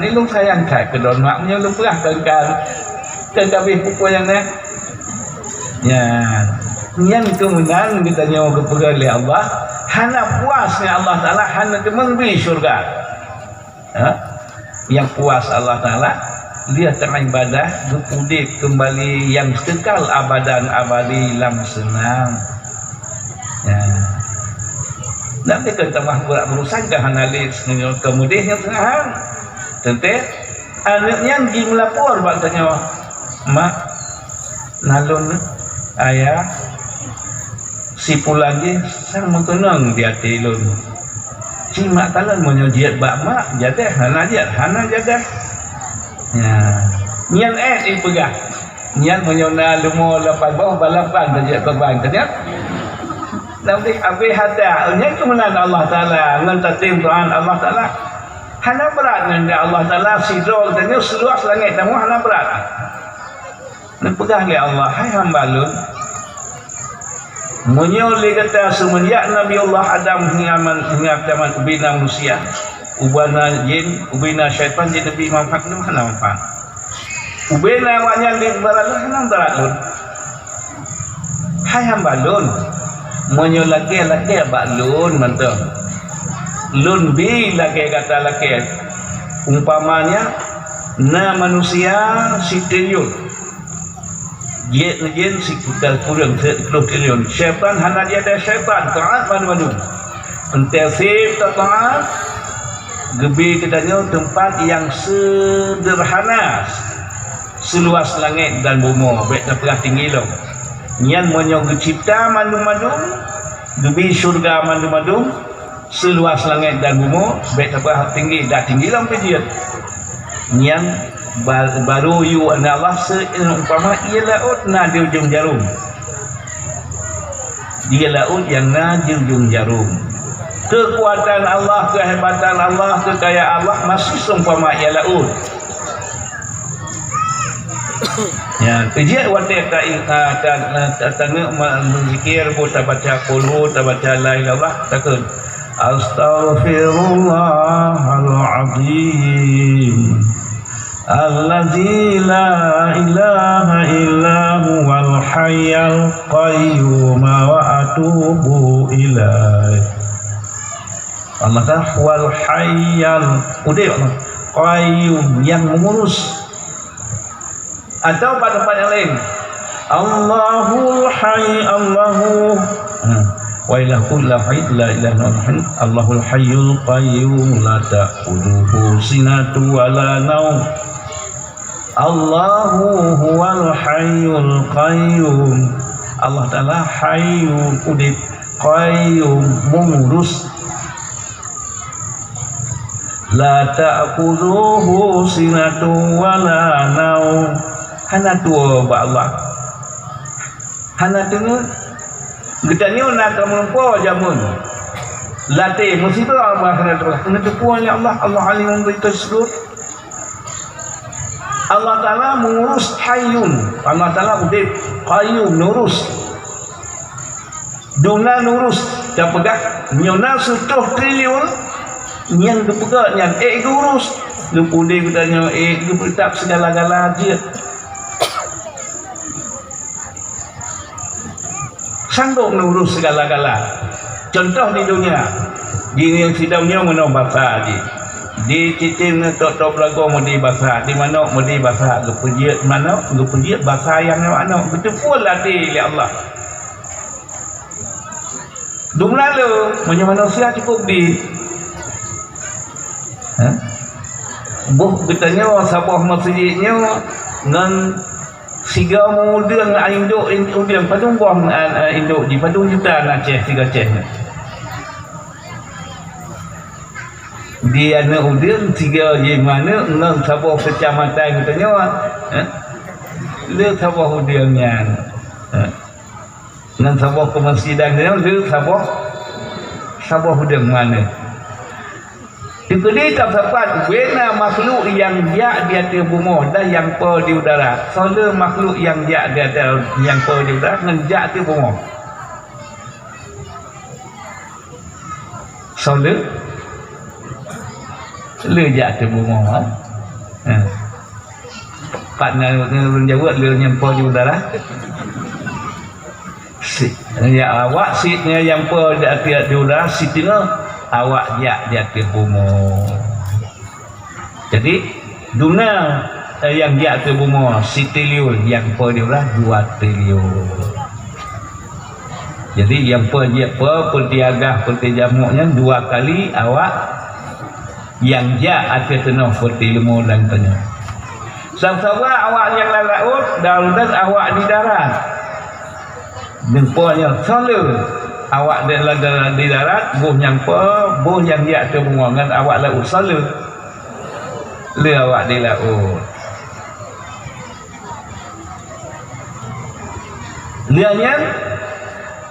Nilung sayang kai ke don mak punya lung perah kan kabeh kuku yang ni. Ya. Yang kemudian kita nyawa kepegat oleh Allah. Hana puasnya Allah Ta'ala hana memberi syurga yang puas Allah Ta'ala dia teribadah berpudip kembali yang kekal abadan abadi lam senang nanti kita mah berusaha ke hanalis kemudian yang tengah tentu anaknya pergi melapor katanya mak nalun ayah si pulang je sang mentenang di hati lun si mak talan menyojiat bak mak jadah hana jadah nyan ipegah nyan menyona lumo lapan bawah balapan tajak beban ternyat nanti habis hati nyan kemenangan Allah Ta'ala ngantatim Tuhan Allah Ta'ala hana berat dengan Allah Ta'ala sidol tanya seluas langit namun hana berat dan pegah oleh Allah hai hamba lun menyoli kata semenjak Nabi Allah Adam hingga zaman ubina manusia ubana jin ubina syaitan jin Nabi manfaat itu mana manfaat ubina awaknya di barat mana barat lun hai hamba lun menyolaki laki abak lun mantap lun bi laki kata laki umpamanya na manusia si triliun jin sekitar kurang 10 triliun syaitan hana dia ada syaitan taat manu entesif taat gebi katanya tempat yang sederhana seluas langit dan bumi baik terpelah tinggi lo nyan monyong cipta manu gebi syurga manu seluas langit dan bumi baik terpelah tinggi dah tinggi lampai dia nyan baru yu Allah seumpama ia laut na di ujung jarum dia laut yang na di ujung jarum kekuatan Allah kehebatan Allah kekayaan Allah masih seumpama ia laut ya kerja waktu tanya berzikir kita baca qul baca la ilaha takun astaghfirullahalazim Allazi la ilaha illa huwal hayyul qayyum wa atubu ilaih. Allah Ta'ala wal hayyul qayyum yang mengurus. Atau pada tempat yang lain Allahul hayy Allahu wa ilahu la ilaha illa Allahul hayyul qayyum la ta'khudhuhu sinatun wa la naum Allahu huwal hayyul qayyum. Allah Ta'ala hayyul udip qayyum mengurus. La ta'khudhuhu sinatun wa la naum. Hana tua ba Allah. Hana tengah getanya nak mengko jamun. Latih musibah Allah kena tuan ya Allah, Allah alim bertasbih. Allah Ta'ala mengurus hayyun. Allah Ta'ala udip qayyum nurus. Duna nurus dah pegang nyona 10 triliun yang dipegang yang urus lu pudih katanya lu bertap segala-gala dia sanggup ngurus segala-gala. Contoh di dunia di yang sidangnya mana bahasa di cicing tok lagu mudi bahasa di mana mudi bahasa lu pujiat mana lu pujiat bahasa yang mana betul pun latih oleh Allah. Dum lalu macam manusia cukup di buh katanya sabah masjidnya ngan siga muda ngan induk udian padung buang induk di padung juta nak ceh tiga cehnya dia nak udian tiga je mana ngan sabah kecamatan katanya le sabah udiannya ngan sabah kemasjidan dia le sabah udian mana. Dikali tak dapat bina makhluk yang dia di atas bumi dan yang per di udara. Soalnya makhluk yang dia di atas yang per di udara dengan dia di bumi. Soalnya le dia di bumi. Partner orang Jawa le yang per di udara. Ya awak sitnya yang per di atas di udara sitnya awak dia bumi. Jadi dunia yang dia bumi 1 triliun, yang per dia 2 triliun. Jadi yang per tiagah jamuknya 2 kali awak yang dia ada tenang seperti ilmu dan tanya. Sama-sama awak yang laut dan awak di darat. Dengpanya selalu awak di darat, buh yang dia terbuangan awak laut selalu le awak di laut. Lianya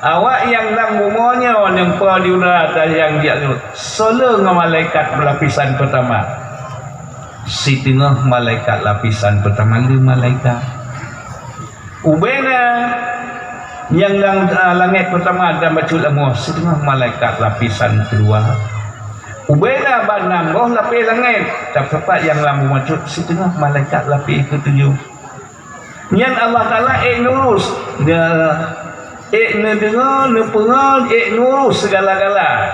awak yang dalam bumanya yang di udara dan yang dia selalu dengan malaikat lapisan pertama. Si tengah malaikat lapisan pertama 5 malaikat. Ubena yang langit pertama dan bacul amu setengah malaikat lapisan kedua. Ubena banam roh lapis langit tepat yang lambu macut setengah malaikat lapis ketujuh. Yang Allah Ta'ala nurus dia dengar pengal nurus segala-gala.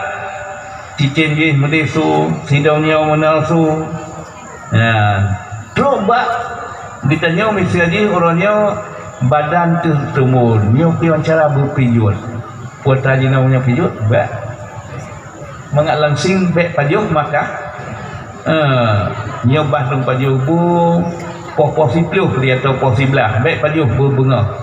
Cicin je medesu sidaunya menasu. Coba ditanya misalnya orangnya badan tertumur nyo pion cara berpijut puat rajina punya pijut ba mengat langsing bek pajuk maka nyo bahrung pajuk bu posipluh dia atau posiblah bek pajuk berbunga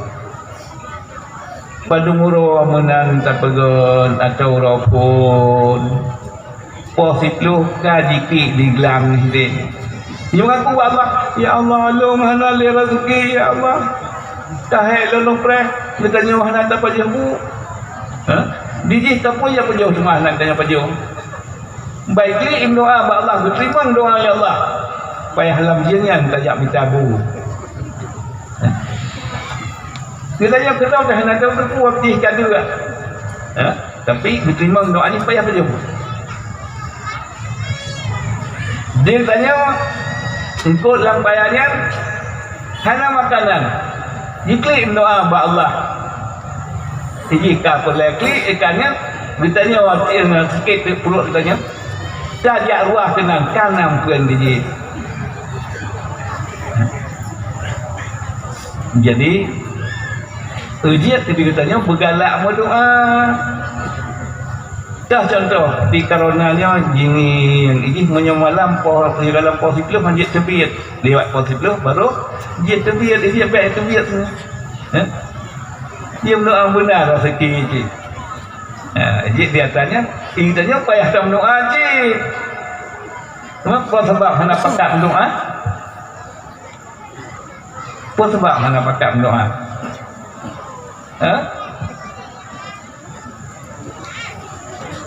padumuro menan tapegon atau ropon posipluh kajiki di gelang ini nyo ngaku Allah ya Allah lu mahana li rezeki ya Allah tahek lalu preh ditanya mana tak pajau bu dijih tak pun yang pajau cuma nak tanya pajau baik ini doa ba Allah terima doa ya Allah payah halam jinyan tajak minta bu ditanya kenal dah nak tahu terkuat di kadu tapi diterima doa ni payah pajau bu dia tanya ikut lambayannya hana makanan iklim doa ba Allah. Jika pelekli ikannya ditanya waktu yang sakit perut ditanya tajak ruah tenang kanam pun biji. Jadi ujiat tadi ditanya bergalak berdoa Dah contoh di karonanya gini yang ini menyemalam po di dalam pos itu manjit tebiat lewat pos itu baru dia tebiat dia baik tebiat semua. Dia mendoa benar rezeki ini. Jadi dia tanya payah tak mendoa cik. Apa sebab mana pakat mendoa? Apa sebab mana pakat mendoa?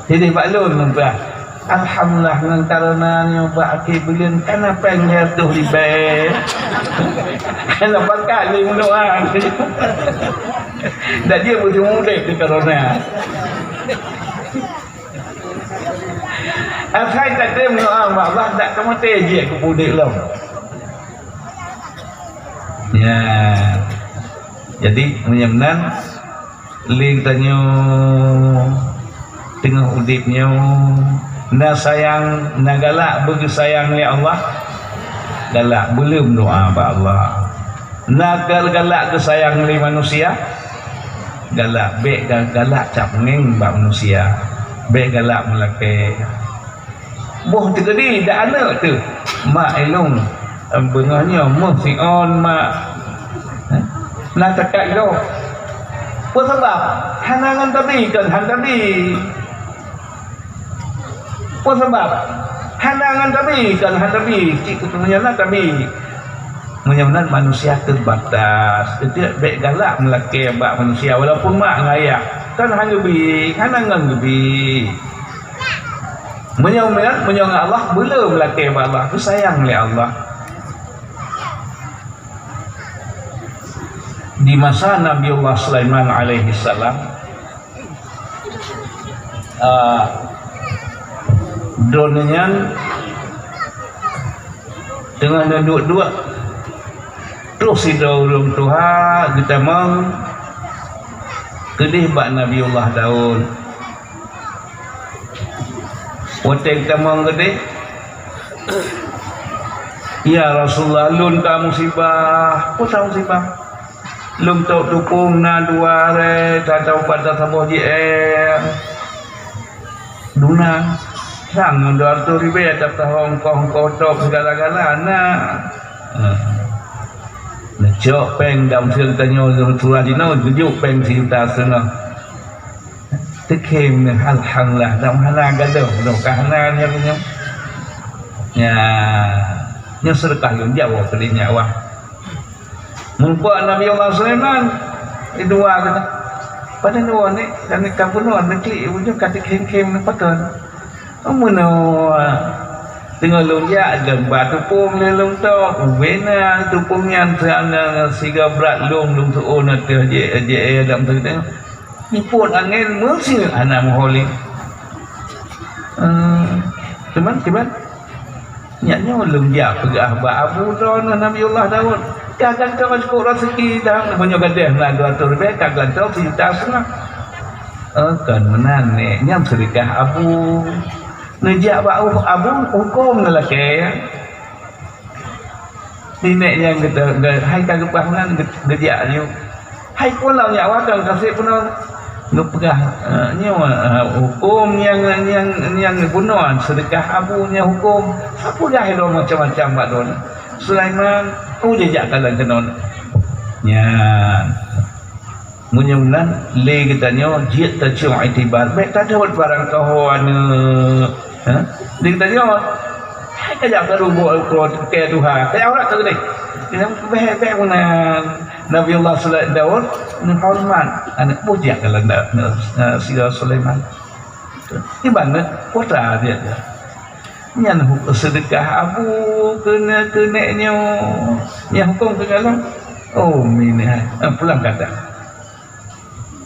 Jadi baklun nampak. Alhamdulillah dengan karenanya buat akhir bulan kenapa yang jatuh di bed? Kenapa pakat dia mendoa? Dan dia boleh mudik di karena. Saya tak ada mendoa Allah tak kamu teji aku mudik lah. Ya. Jadi menyemnan ling tanya tengah udipnya na sayang na galak bagi sayang ni Allah galak belum doa ba Allah na galak ke sayang ni manusia galak be galak cap ning ba manusia be galak melake boh tegedi dak ana tu mak elong bengahnya mesti on mak na takat lo apa sebab hanangan tadi kan han tadi apa sebab hanangan tadi kan han tadi cik ketuanya tadi menyebabkan manusia terbatas dia baik galak melaki bak manusia walaupun mak ngayak kan hanya lebih hanangan lebih menyebabkan Allah belum melaki bak Allah itu sayang oleh Allah. Di masa Nabiullah Sulaiman alaihi salam dronenya dengan duduk-duduk terus hidung Tuhan kita mau kedih bak Nabiullah Daud waktu kita mau kedih ya Rasulullah lun ka musibah apa tahu musibah lum tau tukung na dua re tatau pada saboh ji dunang sang ndor tu ribe tap tahong kong kotok segala-gala na jok peng dam sương tanyo surah dino juk peng sita seno tekem ne alhamdulillah dam hana gadoh do kahana nya nya sedekah yang jauh kelinya wah mumpuk Nabi Allah Sulaiman dua kata pada dua ni dan kampung nuan negeri ujung kata kem-kem ni pakan amuno tengah lonjak dan batu pun lelong tok wena tupungnya sana siga berat long tu ona tu je dalam tu ni pun angin mesti anak moholi teman nyatnya lonjak pegah ba Abu Don Nabi Allah Daud kadang kau cukup rezeki dah banyak gadah lah 200 ribu kadang kau sejuta setengah kan menan ni nyam sedekah Abu ngejak bau Abu hukum lelaki nenek yang kita hai kagak pahaman ngejak ni hai pulau nyawa kan kasih pulau ngepegah hukum yang bunuhan sedekah Abu nya hukum apa dah lo macam-macam Pak Don Sulaiman jejak kalan kenon nya munyunan le kita nyo jit ta chung itibar baik ta dawat barang kawan dia kita nyo hai kajak baru buat ke Tuhan kaya orang tu ni yang baik mana Nabiullah Sulaiman Daud ni hormat anak pujak kalan Sira Sulaiman di mana putra dia nyan sedekah Abu kena-kenanya yang hukum kegalang oh minah pulang kata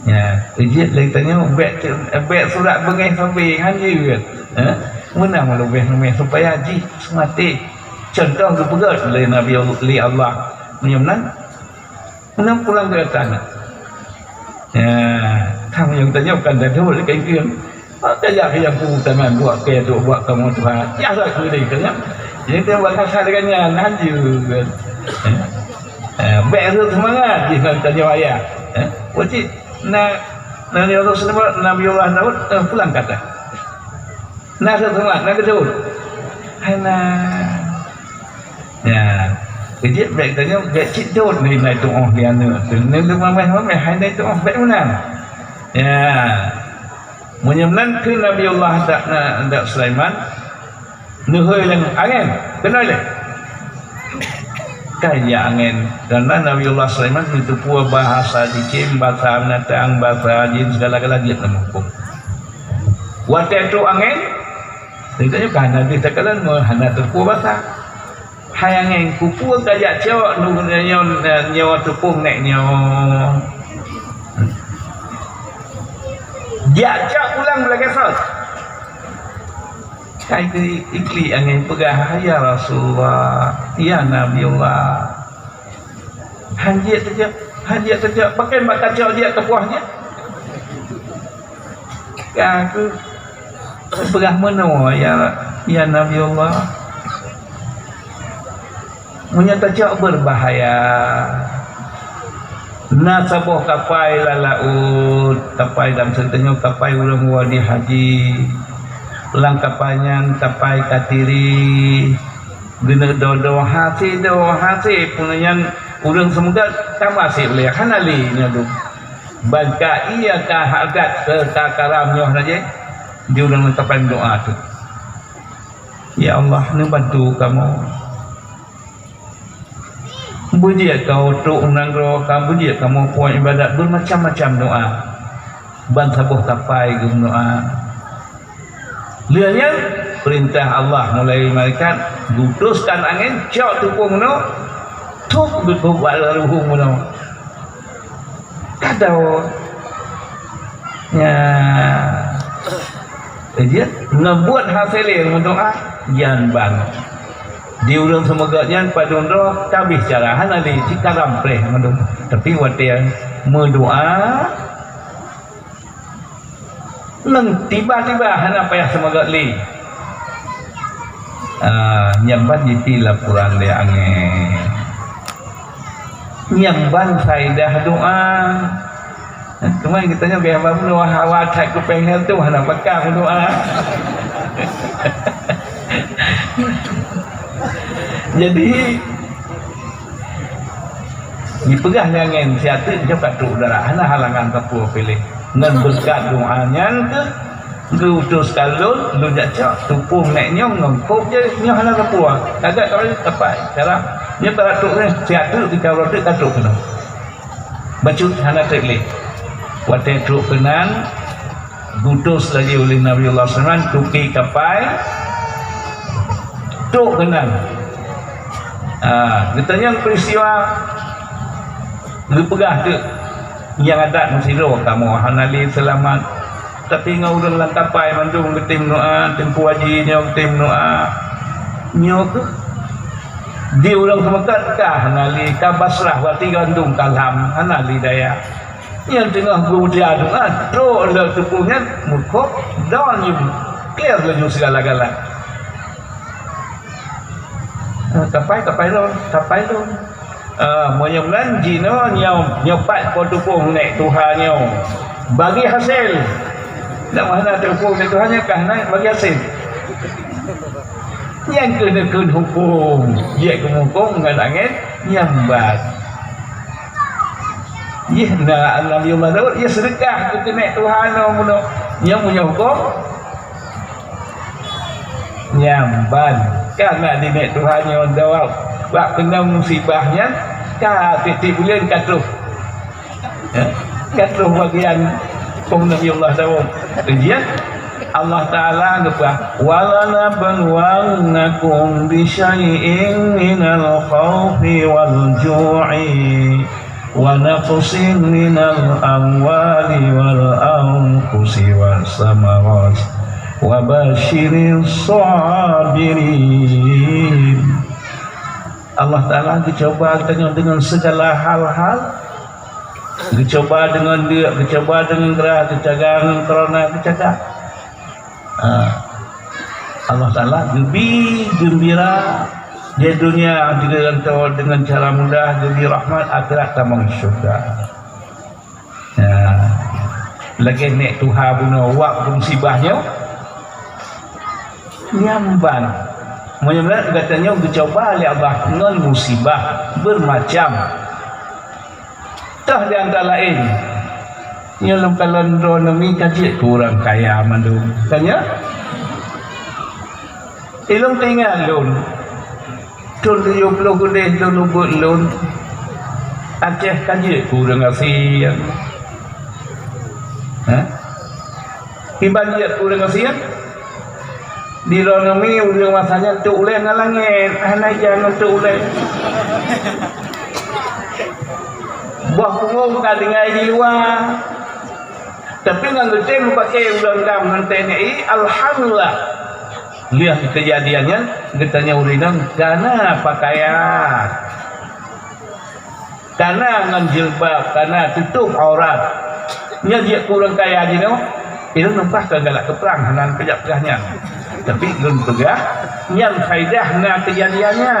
ya ijit lagi tanya bet surat bengih sampai haji mana mau lebih supaya haji semati contoh kepegat oleh Nabi Allah menyemnan menang pulang ke sana ya kamu yang tanya bukan dah dulu kain kaya yang ku teman buat ke tu buat kamu Tuhan ya lah ku ni kan jadi dia buat kasar dengannya lanjut beru semangat dia tanya ayah wajib Nabi Allah Daud pulang kata nak sesuatu nak kedut hana ya kerja baik tanya baik cik dut ni naik tu oh dia ni tu mamai hai naik tu oh baik mana ya menyemnan ke Nabi Allah tak Sulaiman nuhul yang angin kenal le kaya angin karena Nabi Allah Sulaiman itu pua bahasa dicim bahasa binatang bahasa jin segala-gala dia nampak waktu itu angin tidak juga Nabi tekalan menghana terpua bahasa hai angin kupua kaya cewek nyawa tepung nek nyawa dia cak ulang belakang sahut kai ikli angin pegah ya Rasulullah ya Nabi Allah hajat saja pakai bakal cak dia kepuahnya aku pegah mana ya Nabi Allah menyata cak berbahaya na sabuh kapai lalaut kapai dalam ceritanya kapai ulang wadi haji ulang kapainya kapai katiri gena dodo hati punanya ulang semoga tamasi boleh hanali nya tu bangka iya ka hagat ke karamnya saja di ulang kapai doa tu ya Allah ni bantu kamu bujiat kau tu unang roh kamu bujiat kamu puan ibadat bermacam-macam doa ban sabuh kapai gum doa lianya perintah Allah mulai malaikat gutuskan angin cok tupung no tuk berbuat ruhung no kadau nya dia ngebuat hasil yang doa jangan bang diulang semoga jangan pada roh tabih cara hanali cikaram preh mandung tapi watian mendoa nang tiba-tiba hana payah semoga li nyambat jiti laporan dia angin nyamban faidah doa kemarin kita nya biar doa hawa tak kepengen tu hana pakar doa jadi dipegah angin siatu dia katuk darah hana halangan kapur pilih ngan berkat doanya ke utus kalun lu jak tupung naiknya ngengkop je nya hana kapur agak kalau tepat cara dia katuk ni siatu kita rotek katuk kena bacut hana teklik waktu truk kenan gutus lagi oleh Nabi Allah SAW tuki kapai truk kenan ditanya peristiwa lu pegah tu yang adat musiro kamu hanali selamat tapi ngau urang langkapai mandung ketim doa tempu hajinya ketim doa nyo ke di urang semekat kah hanali ka Basrah wati gandung kalam hanali daya yang tengah berujah doa tro le tepungnya mukok don clear laju segala-gala kapai tu menyemlan jino nyopat ko tupung nek Tuhannya bagi hasil nak mana tupung nek Tuhannya kah naik bagi hasil yang kena hukum dia kemukum dengan angin nyambat ya nak Nabi Muhammad ya sedekah ke nek Tuhannya muno yang punya hukum nyamban karena di nek Tuhannya jawab bak kena musibahnya ka titik bulan katruh katruh bagian pun Nabi Allah SAW kemudian Allah Ta'ala ngepah walana banwannakum bisyai'in minal khawfi wal ju'i wa naqsin minal amwali wal anfusi was samarat wa basyiris sabirin. Allah Ta'ala dicoba dengan segala hal-hal, dicoba dengan dia, dicoba dengan gerah, dicagang kerana dicakap. Allah Ta'ala lebih gembira di dunia dengan cara mudah, jadi rahmat akhirat tamang syurga. Lagi nek Tuhan punya wak musibahnya nyamban. Menyebabkan katanya dicoba oleh Allah dengan musibah bermacam. Tah di antara lain yang kalau ekonomi kaji kurang kaya mandu. Tanya ilmu tinggal lun. Tun 70 gede tun ubut lun. Aceh kaji kurang asian. Ibadat kurang asian. Di ekonomi udah masanya tu uleh ngalangin, anak jangan tu uleh. Buah punggung tak dengar di luar. Tapi ngan gede pakai undang-undang TNI, alhamdulillah. Lihat kejadiannya, getanya urinang karena pakaian, karena ngan jilbab, karena tutup aurat. Nya dia kurang kaya aja no. Itu nampak kegalak keperang hanan pejak-pejahnya. Tapi belum pegah yang faidah na kejadiannya.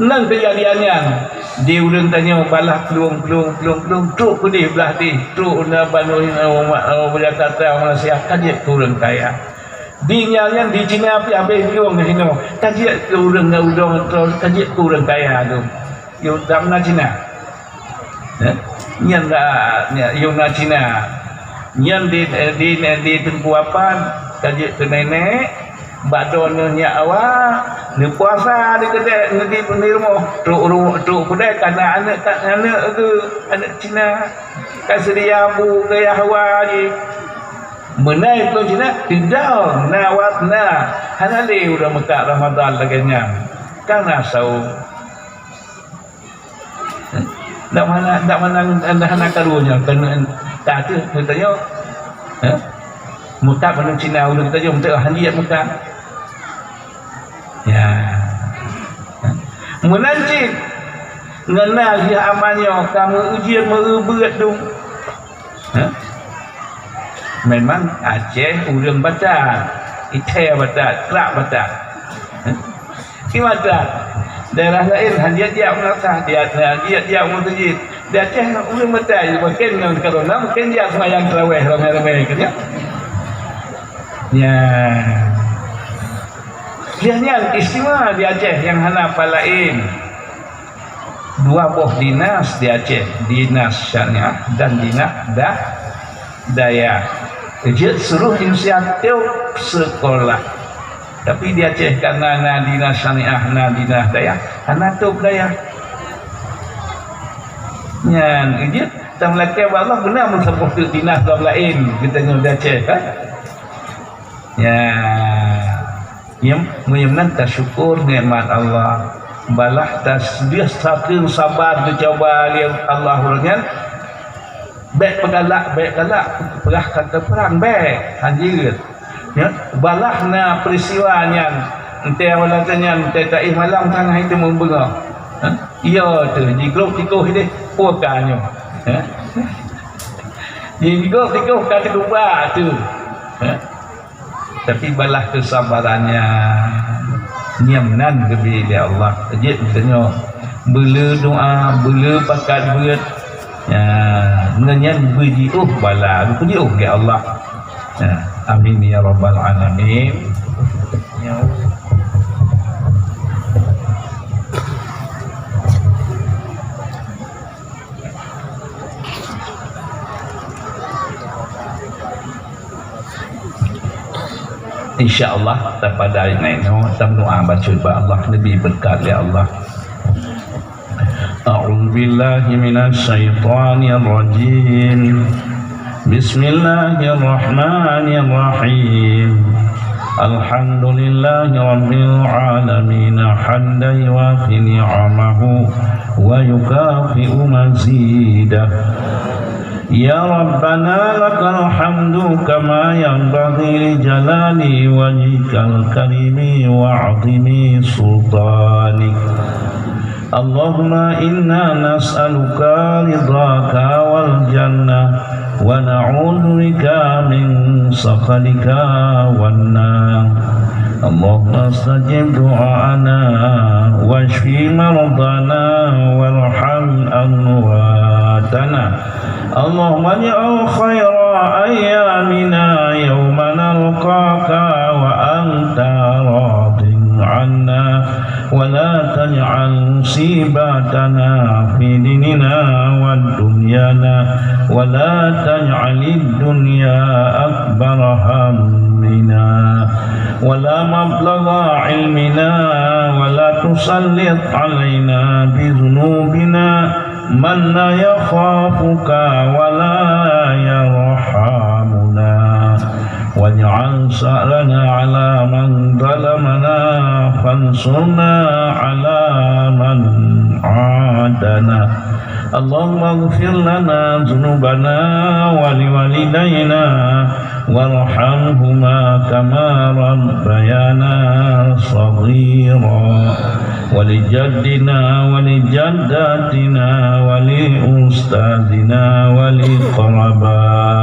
Nang kejadiannya dia ulun tanya balah pelung truk pedih belah di truk na banuin berkata Malaysia kajiat kurang kaya. Dinyanya di Cina api habis pelung ke sini. Kajiat kurang udang kajiat kurang kaya tu. Yo damna Cina. Nyan dah yo na Cina. Nyan di tengkuapan kajiat ke nenek badonya awak ni puasa di kedai di rumah truk kedai karena anak tu anak Cina kan sedia bu ke Yahwa ni menai tu Cina tidak nawat na hanali udah Mekah Ramadan laganya kan asau tak mana anak karunya kan tak tu katanya Mekah mana Cina udah kita jom tak handiat Mekah ya menancik ngenal dia amannya kamu ujian mereberat tu memang Aceh urang batat Ite batat Kerak batat Kimatat daerah lain handiat dia menasah dia mutajid di Aceh urang batat mungkin dengan corona mungkin dia semayang terawih ramai-ramai kan ya Dianya istimewa di Aceh yang hana palain. Dua buah dinas di Aceh, dinas syariah dan dinas daya. Jadi seluruh inisiatif sekolah. Tapi di Aceh karena na dinas syariah, na dinas daya, hana tu daya. Nyan, ijit tang laki Allah benar menseperti dinas lain kita di Aceh kan? Ya. Yang menyemnan tersyukur nikmat Allah balah dia saking sabar dicoba oleh Allah urangnya baik pegalak perah kata perang baik anjir ya balahna peristiwanya ente awalnya ente tak malam tanah itu membengok iya tu jigrok tikoh ini puakannya jigrok tikoh kata kubah tu tapi balah kesabarannya nyamnan kebi dia Allah jadi katanya bela doa bela pakat berat ya mengenyan beri bala beri ke Allah ya, amin ya rabbal alamin ya InsyaAllah pada hari ini kita berdoa baca Allah lebih berkat ya Allah. A'udzu billahi minasy syaithanir rajim. Bismillahirrahmanirrahim. Alhamdulillahi rabbil alamin hamdan yuwafi ni'amahu wa yukafi'u mazidah. Ya Rabbana lakal hamdu kama yanbaghi li jalali wajhikal karimi wa 'azimi sultanik. Allahumma inna nas'aluka ridhaka wal jannah wa na'udzu bika min sakhatika wan nar. Allahumma astajib du'ana washfi mardana warham amwatana. Allahumma ja'al khaira ayyamina yawma nalqaka مصيبتنا في ديننا ودنيانا ولا تجعل الدنيا أكبر همنا ولا مبلغ علمنا ولا تسلط علينا بذنوبنا من لا يخافك ولا يرحمنا واجعل ثأرنا على من ظلمنا فانصرنا على من عادنا اللهم اغفر لنا ذنوبنا ولوالدينا وارحمهما كما ربيانا صغيرا ولجدنا ولجداتنا ولأستاذنا ولقرباتنا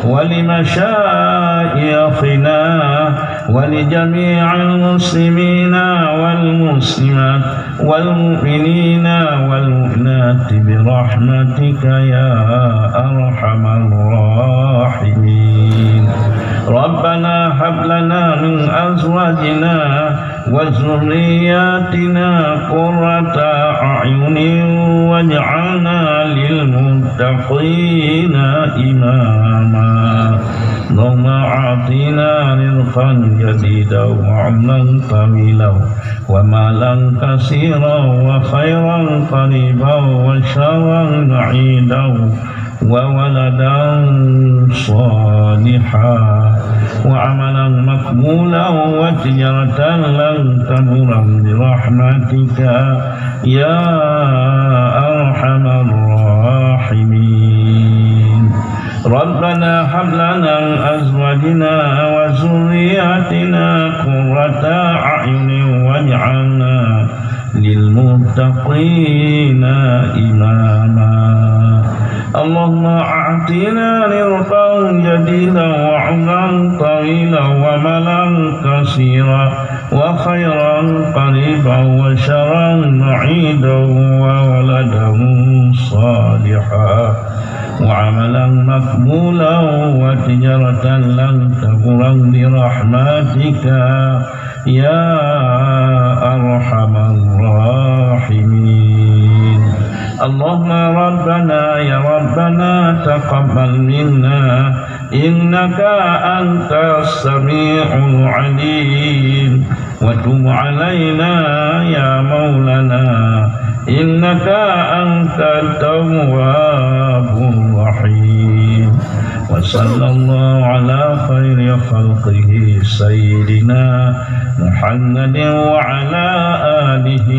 ولمشايخنا ولجميع المسلمين والمسلمات والمؤمنين والمؤمنات برحمتك يا أرحم الراحمين ربنا هب لنا من أزواجنا وذرياتنا قرة أعين واجعلنا للمتقين إماما اللهم أعطنا رزقا جديدا وعمرا طويلا ومالا كثيرا وخيرا قريبا وشرا بعيدا وولدا صالحا وعملا مقبولا وتجارة لن تبورا برحمتك يا أرحم الراحمين ربنا هب لنا من أزواجنا وذرياتنا قرة أعين واجعلنا للمتقين إماما اللهم أعطنا رزقا جديدا وعمرا طويلا ومالا كثيرا وخيرا قريبا وشرا بعيدا وولدا صالحا وعملا مقبولا وتجارة لن تبورا برحمتك يا أرحم الراحمين اللهم ربنا يا ربنا تقبل منا إنك أنت السميع العليم وتب علينا يا مولانا إنك أنت التواب الرحيم وصلى الله على خير خلقه سيدنا محمد وعلى آله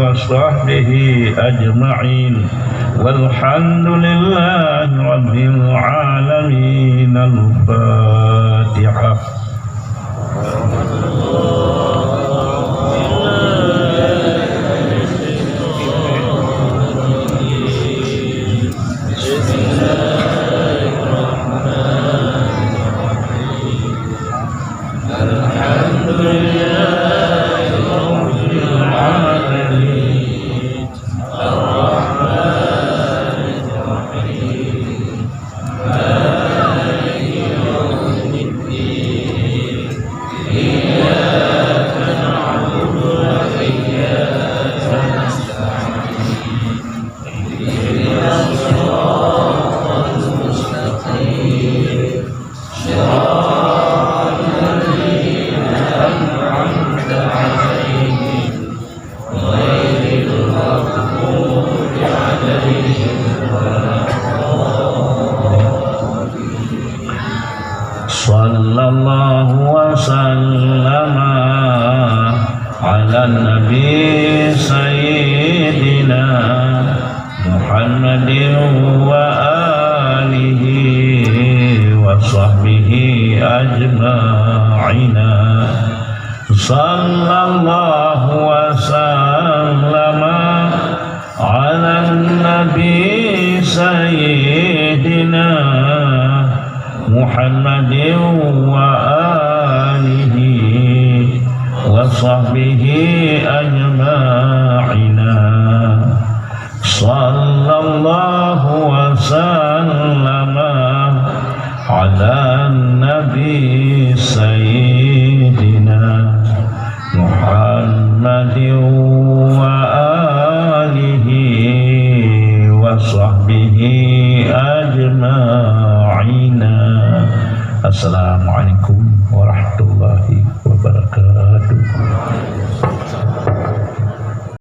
وصحبه أجمعين والحمد لله رب العالمين الفاتحة sallallahu wasallama ala nabi sayyidina Muhammadin wa alihi wa sahbihi ajma'ina sallallahu wasallama ala nabi sayyidina Muhammadin wa alihi wa sahbihi ajma'ina sallallahu wa sallama ala nabi sayyidina Muhammadin وصحبه أجمعين. Assalamualaikum warahmatullahi